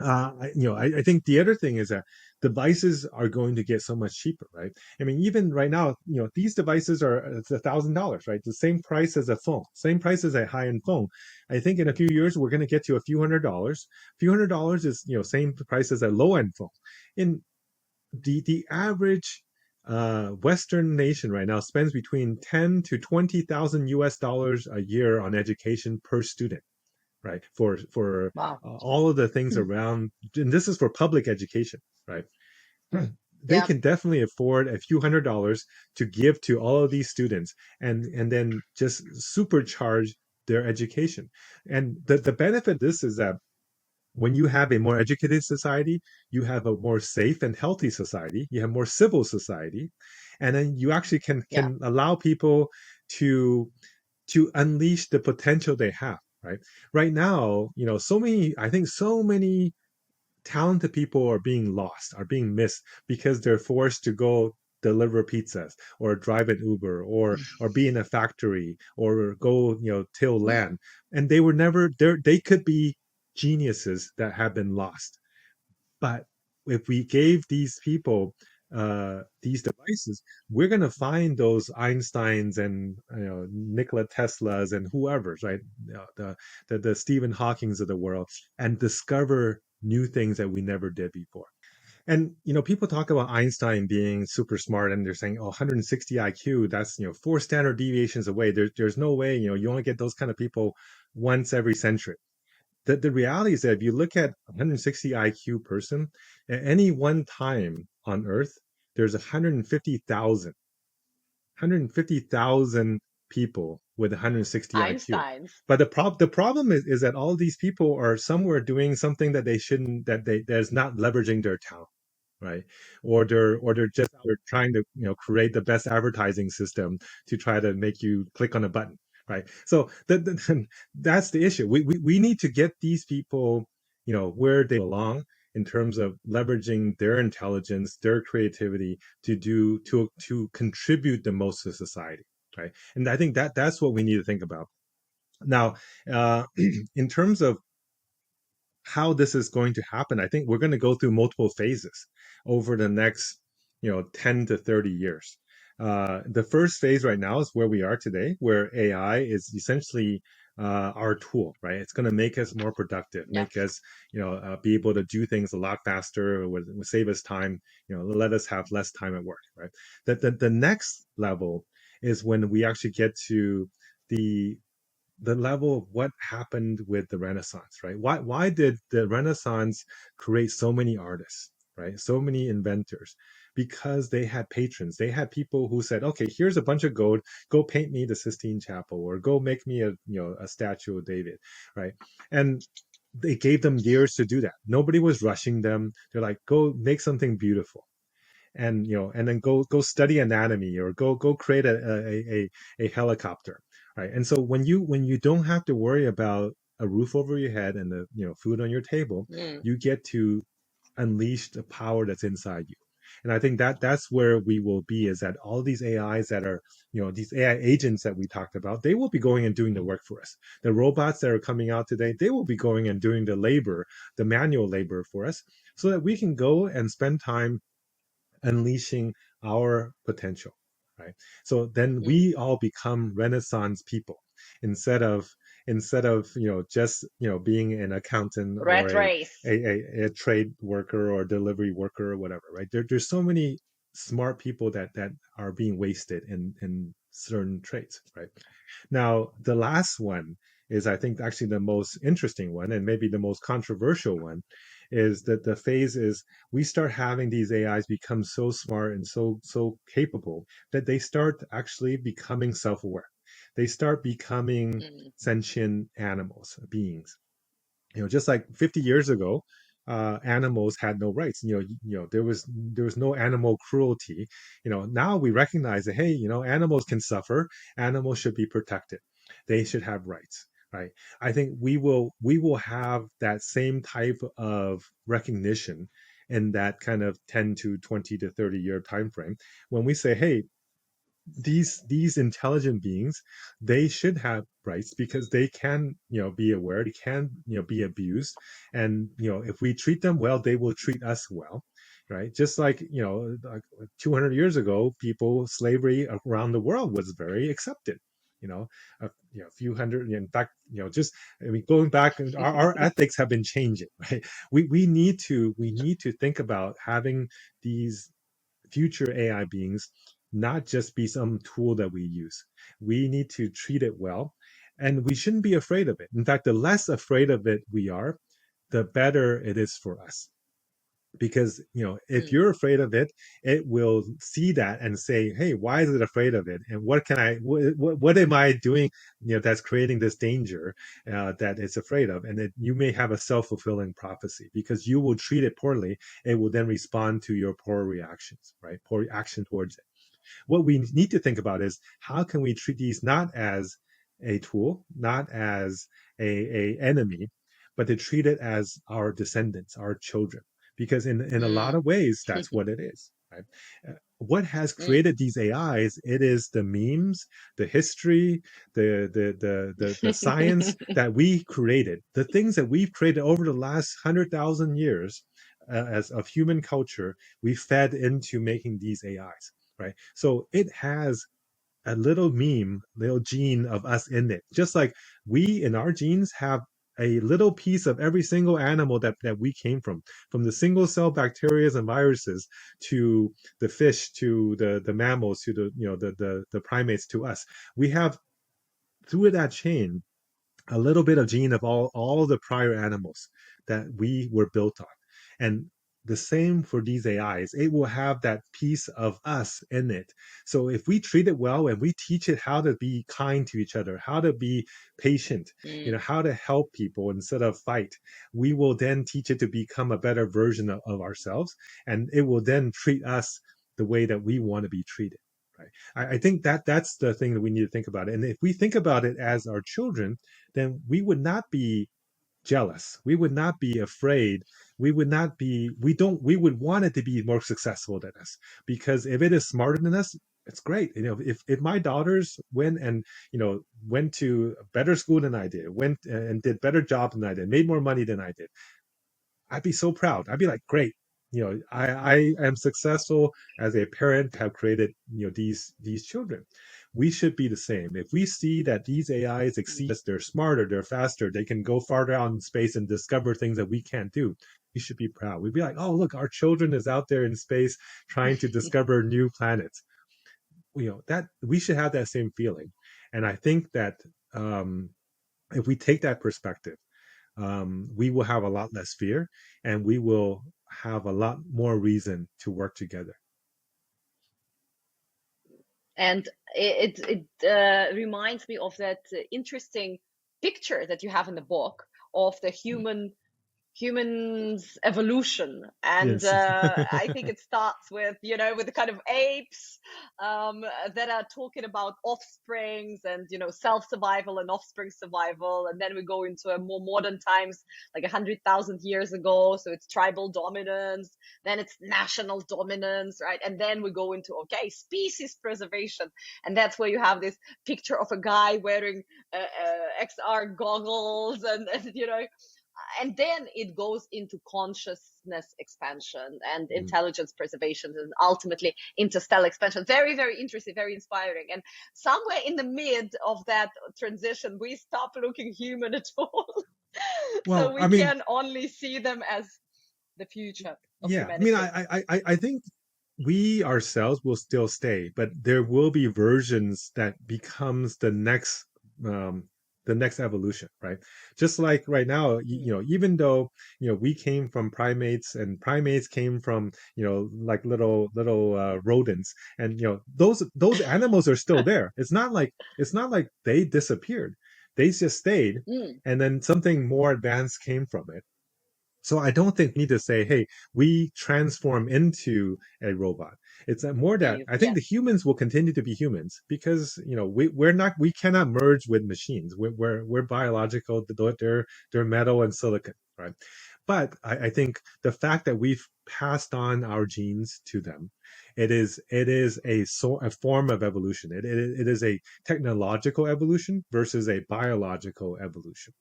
I think the other thing is that devices are going to get so much cheaper, right? I mean, even right now, these devices are it's $1,000, right? The same price as a phone, same price as a high-end phone. I think in a few years we're going to get to a few hundred dollars. A few hundred dollars is same price as a low-end phone. In the average Western nation right now spends between 10 to 20,000 US dollars a year on education per student, right? For Wow. all of the things around, and this is for public education, right? They Yeah. can definitely afford a few $100s to give to all of these students, and then just supercharge their education. And the benefit of this is that when you have a more educated society, you have a more safe and healthy society, you have more civil society, and then you actually can Yeah. can allow people to unleash the potential they have, right? Right now, I think so many talented people are being lost, are being missed because they're forced to go deliver pizzas or drive an Uber or be in a factory or go, till land. And they were never there. They could be geniuses that have been lost. But if we gave these people these devices, we're going to find those Einsteins and Nikola Teslas and whoever's, right? The Stephen Hawkings of the world, and discover new things that we never did before. And people talk about Einstein being super smart, and they're saying, "Oh, 160 IQ. That's 4 standard deviations away. There's no way. You only get those kind of people once every century." The reality is that if you look at 160 IQ person, at any one time on Earth, there's 150,000 people with 160 IQ. Einsteins. But the problem is that all these people are somewhere doing something that they shouldn't, that's not leveraging their talent, right? Or they're trying to create the best advertising system to try to make you click on a button, right? So that's the issue. We need to get these people where they belong in terms of leveraging their intelligence, their creativity to contribute the most to society, right? And I think that's what we need to think about now. In terms of how this is going to happen, I think we're going to go through multiple phases over the next, 10 to 30 years. The first phase right now is where we are today, where AI is essentially our tool, right? It's going to make us more productive, Yeah. make us, be able to do things a lot faster, would save us time, let us have less time at work, right? The next level is when we actually get to the level of what happened with the Renaissance, right? Why did the Renaissance create so many artists, right? So many inventors. because they had patrons. They had people who said, okay, here's a bunch of gold, go paint me the Sistine Chapel, or go make me a statue of David, right? And they gave them years to do that. Nobody was rushing them. They're like, go make something beautiful, and and then go study anatomy, or go create a helicopter, right? And so when you don't have to worry about a roof over your head and the food on your table, Mm. you get to unleash the power that's inside you. And I think that's where we will be, is that all these AIs that are, these AI agents that we talked about, they will be going and doing the work for us. The robots that are coming out today, they will be going and doing the labor, the manual labor for us, so that we can go and spend time unleashing our potential, right? So then Mm. we all become Renaissance people, instead of just being an accountant, or Rat a race. a trade worker or delivery worker or whatever, right? There's so many smart people that are being wasted in certain traits, right? Now, the last one is, I think, actually the most interesting one, and maybe the most controversial one, is that the phase is we start having these AIs become so smart and so capable that they start actually becoming self-aware. They start becoming Mm. sentient animals, beings. Just like 50 years ago, animals had no rights. There was no animal cruelty. Now we recognize that, hey, animals can suffer. Animals should be protected. They should have rights, right? I think we will have that same type of recognition in that kind of 10 to 20 to 30-year time frame, when we say, hey, these intelligent beings, they should have rights, because they can be aware, they can be abused, and if we treat them well, they will treat us well, right? Just like, like 200 years ago, people, slavery around the world was very accepted. you know a few hundred, in fact, just, I mean, going back, our ethics have been changing, right? We need to think about having these future AI beings not just be some tool that we use. We need to treat it well, and we shouldn't be afraid of it. In fact, the less afraid of it we are, the better it is for us. Because if Mm. you're afraid of it, it will see that and say, hey, why is it afraid of it, and what am I doing that's creating this danger that it's afraid of. And that you may have a self-fulfilling prophecy, because you will treat it poorly. It will then respond to your poor reactions, right? Poor action towards it. What we need to think about is, how can we treat these not as a tool, not as a enemy, but to treat it as our descendants, our children. Because in a lot Mm. of ways, that's what it is, right? What has Mm. created these AIs? It is the memes, the history, the science that we created, the things that we've created over the last 100,000 years, as of human culture. We fed into making these AIs, right? So it has a little little gene of us in it. Just like we in our genes have a little piece of every single animal that we came from the single cell bacteria and viruses, to the fish, to the mammals, to the primates, to us. We have, through that chain, a little bit of gene of all the prior animals that we were built on. And the same for these AIs. It will have that piece of us in it. So if we treat it well, and we teach it how to be kind to each other, how to be patient, Mm. how to help people instead of fight, we will then teach it to become a better version of ourselves. And it will then treat us the way that we want to be treated. Right. I think that's the thing that we need to think about. And if we think about it as our children, then we would not be jealous. We would not be afraid. We would not be, we would want it to be more successful than us. Because if it is smarter than us, it's great. If my daughters went to a better school than I did, went and did better job than I did, made more money than I did, I'd be so proud. I'd be like, great. I am successful as a parent to have created, these children. We should be the same. If we see that these AIs Mm. exceed us, they're smarter, they're faster, they can go farther out in space and discover things that we can't do, we should be proud. We'd be like, oh, look, our children is out there in space trying to discover new planets. That we should have that same feeling. And I think that, um, if we take that perspective, we will have a lot less fear, and we will have a lot more reason to work together. And reminds me of that interesting picture that you have in the book of the humans evolution. And Yes. I think it starts with, with the kind of apes um, that are talking about offsprings and, self survival and offspring survival. And then we go into a more modern times, like 100,000 years ago, so it's tribal dominance, then it's national dominance, right? And then we go into, okay, species preservation. And that's where you have this picture of a guy wearing XR goggles, and and then it goes into consciousness expansion and Mm. intelligence preservation and ultimately interstellar expansion. Very, very interesting, very inspiring. And somewhere in the mid of that transition, we stop looking human at all. So Well, I we mean, can only see them as the future of yeah, I mean, humanity. I think we ourselves will still stay, but there will be versions that becomes um, the next evolution, right? Just like right now, Mm. even though we came from primates, and primates came from like little rodents, and those animals are still there. It's not like they disappeared; they just stayed, Mm. and then something more advanced came from it. So I don't think we need to say, hey, we transform into a robot. It's more that I think Yes. the humans will continue to be humans because we cannot merge with machines. We're biological. They're metal and silicon, right? But I think the fact that we've passed on our genes to them, it is a form of evolution. It is a technological evolution versus a biological evolution.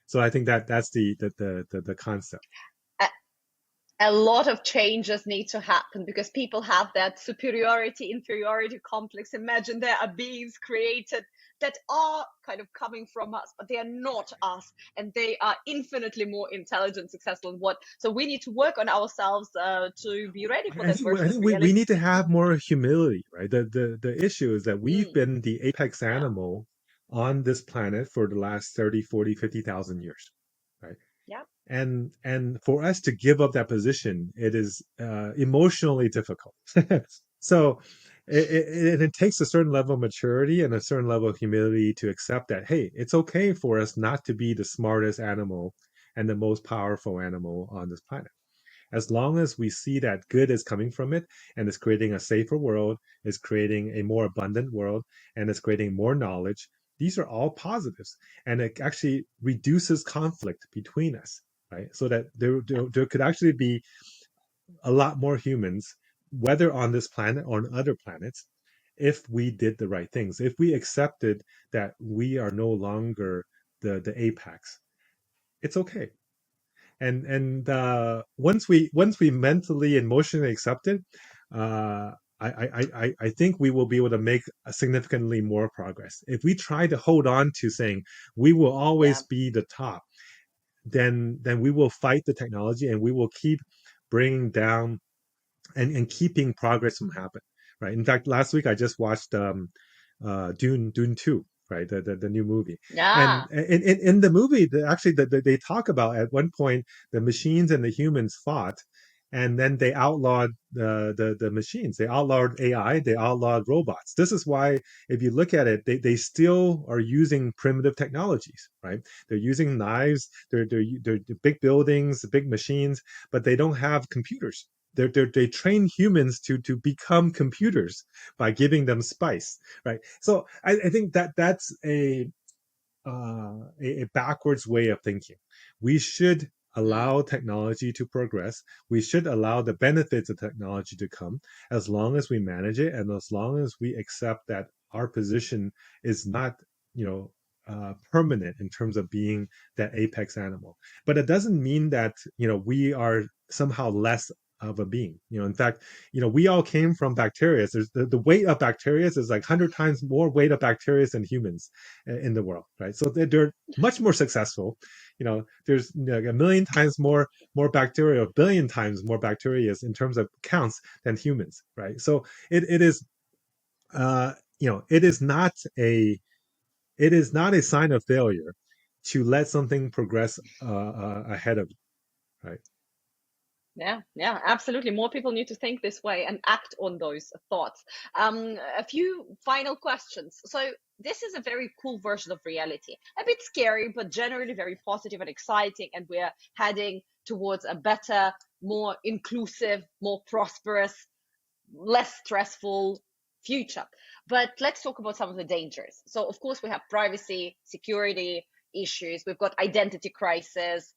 So I think that that's the concept. A lot of changes need to happen because people have that superiority inferiority complex. Imagine there are beings created that are kind of coming from us, but they are not us, and they are infinitely more intelligent, successful, and what. So we need to work on ourselves to be ready for I that think I version of think we reality. need to have more humility, right? The issue is that we've Mm, been the apex yeah, animal on this planet for the last 30, 40, 50,000 years, right? yeah. And for us to give up that position, it is emotionally difficult. So it takes a certain level of maturity and a certain level of humility to accept that, hey, it's okay for us not to be the smartest animal and the most powerful animal on this planet. As long as we see that good is coming from it and it's creating a safer world, is creating a more abundant world, and it's creating more knowledge, these are all positives. And it actually reduces conflict between us, right? So that there could actually be a lot more humans, whether on this planet or on other planets, if we did the right things, if we accepted that we are no longer the apex. It's okay. And once we mentally and emotionally accept it, uh, I think we will be able to make a significantly more progress. If we try to hold on to saying we will Yeah. always be the top, then we will fight the technology and we will keep bringing down and keeping progress from happen. Right. In fact, last week I just watched Dune 2, right? The new movie. And Yeah. in the movie, actually, they talk about at one point the machines and the humans fought, and then they outlawed the machines. They outlawed AI. They outlawed robots. This is why, if you look at it, they still are using primitive technologies, right? They're using knives. They're big buildings, big machines, but they don't have computers. They train humans to become computers by giving them spice, right? So I think that's a backwards way of thinking. We should Mm, allow technology to progress. We should allow the benefits of technology to come as long as we manage it and as long as we accept that our position is not, permanent in terms of being that apex animal. But it doesn't mean that, we are somehow less of a being. In fact, we all came from bacteria. There's the weight of bacteria is like 100 times more weight of bacteria than humans in the world, right? So they're much more successful. There's a million times more bacteria, a billion times more bacteria in terms of counts than humans, right? So it is it is not a sign of failure to let something progress ahead of you, right? Yeah, absolutely. More people need to think this way and act on those thoughts. A few final questions. So, this is a very cool version of reality. A bit scary, but generally very positive and exciting. And we're heading towards a better, more inclusive, more prosperous, less stressful future. But let's talk about some of the dangers. So, of course, we have privacy, security issues. We've got identity crisis,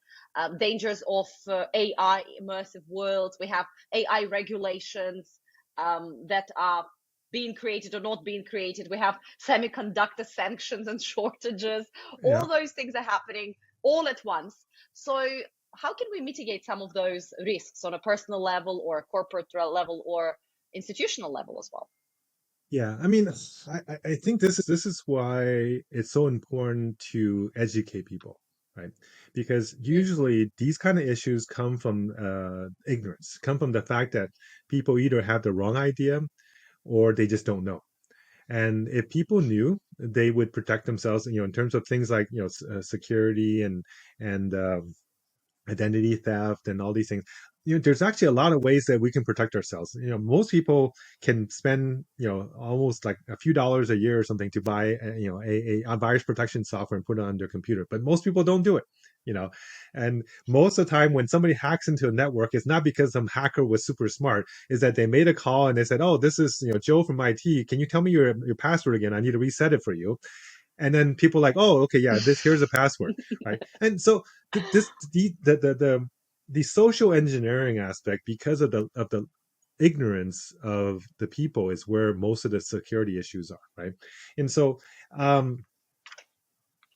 dangers of AI, immersive worlds. We have AI regulations that are being created or not being created. We have semiconductor sanctions and shortages. Yeah. All those things are happening all at once. So, how can we mitigate some of those risks on a personal level or a corporate level or institutional level as well? Yeah, I mean, I think this is why it's so important to educate people, right? Because Mm, usually these kind of issues come from ignorance, come from the fact that people either have the wrong idea or they just don't know. And if people knew, they would protect themselves, in terms of things like, security and identity theft and all these things. There's actually a lot of ways that we can protect ourselves. Most people can spend, almost like a few dollars a year or something to buy a virus protection software and put it on their computer, but most people don't do it. you know and most of the time when somebody hacks into a network, it's not because some hacker was super smart. Is that they made a call and they said, oh, this is Joe from IT, can you tell me your password again, I need to reset it for you. And then people are like, oh, okay, yeah, this here's a password, right? And so this the social engineering aspect, because of the ignorance of the people, is where most of the security issues are, right? And so um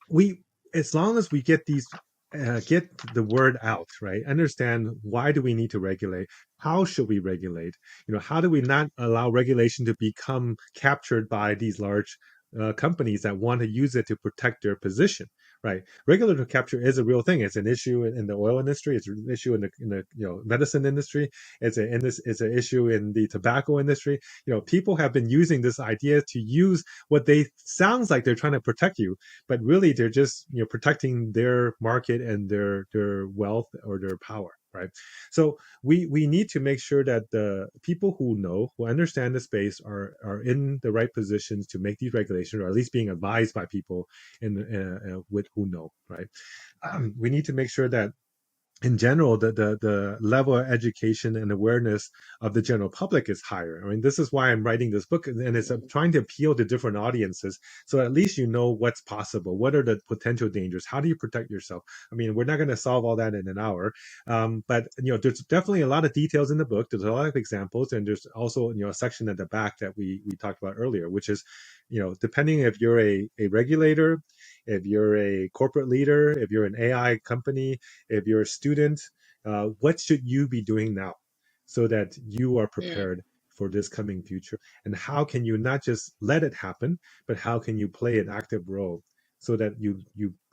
we as long as we get the word out, right? Understand, why do we need to regulate? How should we regulate? How do we not allow regulation to become captured by these large companies that want to use it to protect their position, right? Regulatory capture is a real thing. It's an issue in the oil industry. It's an issue in the medicine industry. It's an issue in the tobacco industry. People have been using this idea to use what they sounds like they're trying to protect you, but really they're just protecting their market and their wealth or their power, right? So we need to make sure that the people who understand the space are in the right positions to make these regulations, or at least being advised by people with who know, right? We need to make sure that in general, the level of education and awareness of the general public is higher. I mean, this is why I'm writing this book, and it's trying to appeal to different audiences, so at least you know what's possible, what are the potential dangers, how do you protect yourself. I mean, we're not going to solve all that in an hour, but there's definitely a lot of details in the book. There's a lot of examples, and there's also a section at the back that we talked about earlier, which is depending if you're a regulator, if you're a corporate leader, if you're an AI company, if you're a student, what should you be doing now so that you are mm. prepared for this coming future? And how can you not just let it happen, but how can you play an active role so that you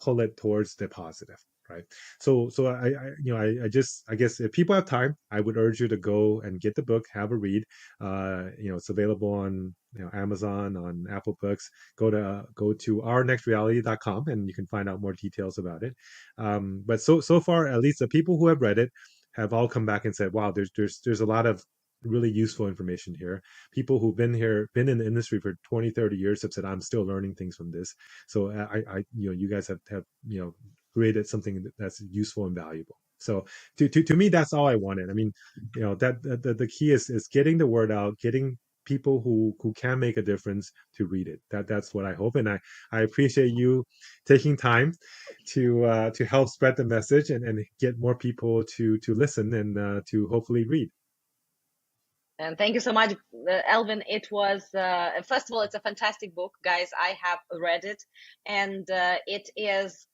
pull it towards the positive, right? So I guess if people have time, I would urge you to go and get the book, have a read. It's available on Amazon, on Apple Books. Go to ournextreality.com and you can find out more details about it. But so far, at least the people who have read it have all come back and said, wow, there's a lot of really useful information here. People who've been in the industry for 20, 30 years have said, I'm still learning things from this. So you guys have created something that's useful and valuable. So to me, that's all I wanted. I mean, that the key is getting the word out, getting people who can make a difference to read it. That's what I hope, and I appreciate you taking time to help spread the message and get more people to listen and to hopefully read. And thank you so much, Alvin. It was, first of all, it's a fantastic book, guys. I have read it, and it is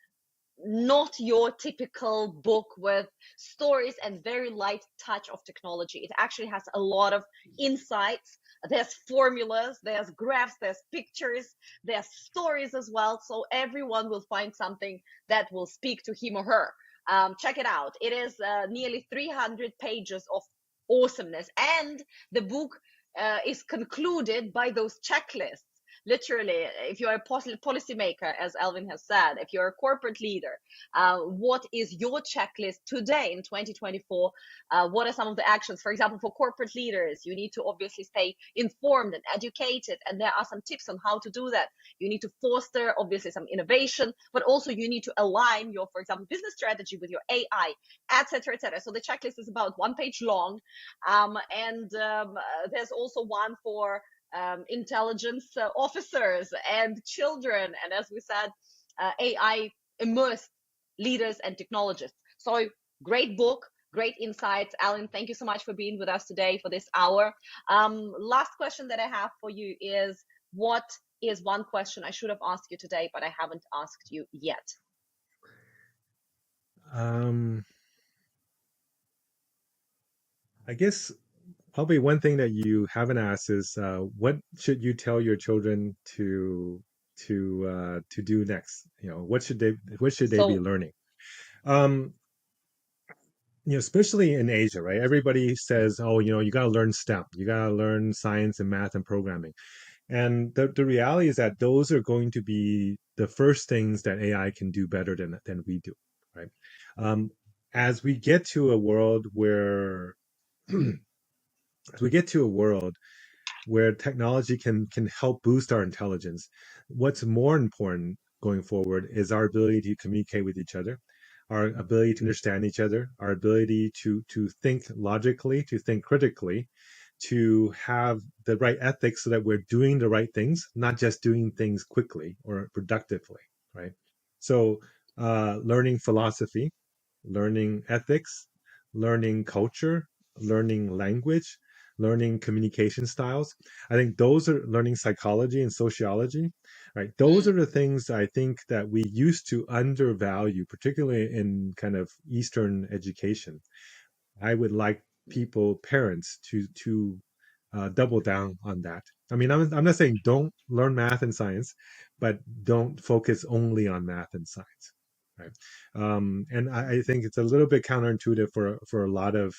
not your typical book with stories and very light touch of technology. It actually has a lot of insights. There's formulas, there's graphs, there's pictures, there's stories as well. So everyone will find something that will speak to him or her. Check it out. It is nearly 300 pages of awesomeness. And the book is concluded by those checklists literally, if you're a policymaker, as Alvin has said, if you're a corporate leader, what is your checklist today in 2024? What are some of the actions? For example, for corporate leaders, you need to obviously stay informed and educated, and there are some tips on how to do that. You need to foster obviously some innovation, but also you need to align your, for example, business strategy with your AI, etc., etc. So the checklist is about 1 page long, and there's also one for intelligence officers and children, and as we said, AI immersed leaders and technologists. So great book, great insights. Alan, thank you so much for being with us today for this hour. Last question that I have for you is, what is one question I should have asked you today, but I haven't asked you yet? I guess probably one thing that you haven't asked is what should you tell your children to do next? What should they be So, learning? Um, Especially in Asia, right? Everybody says, "Oh, you got to learn STEM, you got to learn science and math and programming." And the reality is that those are going to be the first things that AI can do better than we do, right? As we get to a world where as we get to a world where technology can help boost our intelligence, what's more important going forward is our ability to communicate with each other, our ability to understand each other, our ability to think logically, to think critically, to have the right ethics so that we're doing the right things, not just doing things quickly or productively, right? So, learning philosophy, learning ethics, learning culture, learning language, learning communication styles. I think those are learning psychology and sociology, right? Those are the things I think that we used to undervalue, particularly in kind of Eastern education. I would like parents, to double down on that. I mean, I'm not saying don't learn math and science, but don't focus only on math and science, right? And I think it's a little bit counterintuitive for a lot of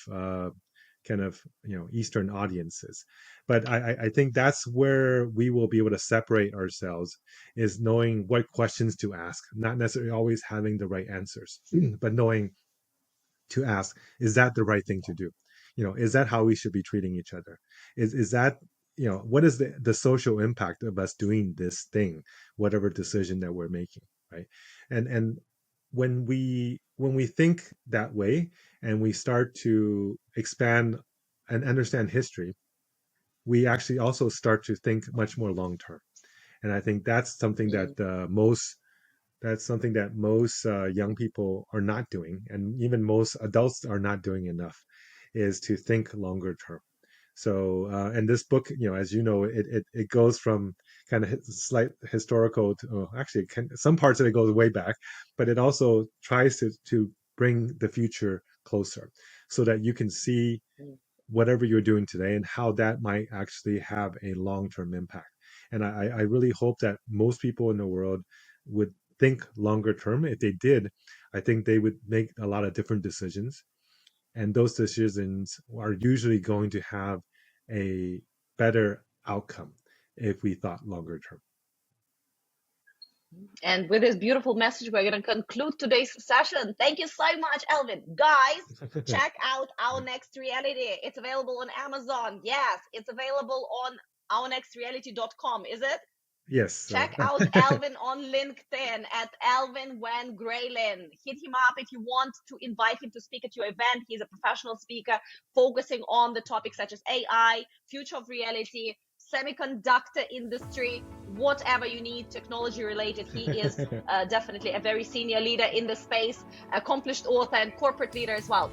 kind of Eastern audiences, but I think that's where we will be able to separate ourselves, is knowing what questions to ask, not necessarily always having the right answers, but knowing to ask, is that the right thing to do? Is that how we should be treating each other? Is that, what is the social impact of us doing this thing, whatever decision that we're making, right? And when we think that way, and we start to expand and understand history, we actually also start to think much more long term. And I think that's something that most young people are not doing, and even most adults are not doing enough, is to think longer term. So, and this book, as you know, it goes from kind of slight historical to, actually, some parts of it goes way back, but it also tries to bring the future closer, so that you can see whatever you're doing today and how that might actually have a long-term impact. And I really hope that most people in the world would think longer term. If they did, I think they would make a lot of different decisions. And those decisions are usually going to have a better outcome if we thought longer term. and with this beautiful message, we're going to conclude today's session. Thank you so much, Alvin. Guys, check out Our Next Reality. It's available on Amazon. Yes, it's available on ournextreality.com, is it? Yes. Check out Alvin on LinkedIn at Alvin Wang Graylin. Hit him up if you want to invite him to speak at your event. He's a professional speaker focusing on the topics such as AI, future of reality, semiconductor industry, whatever you need technology related. He is definitely a very senior leader in the space, accomplished author and corporate leader as well.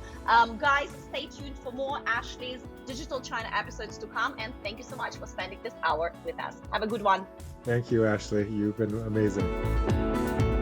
Guys, stay tuned for more Ashley's Digital China episodes to come, and thank you so much for spending this hour with us. Have a good one. Thank you, Ashley. You've been amazing.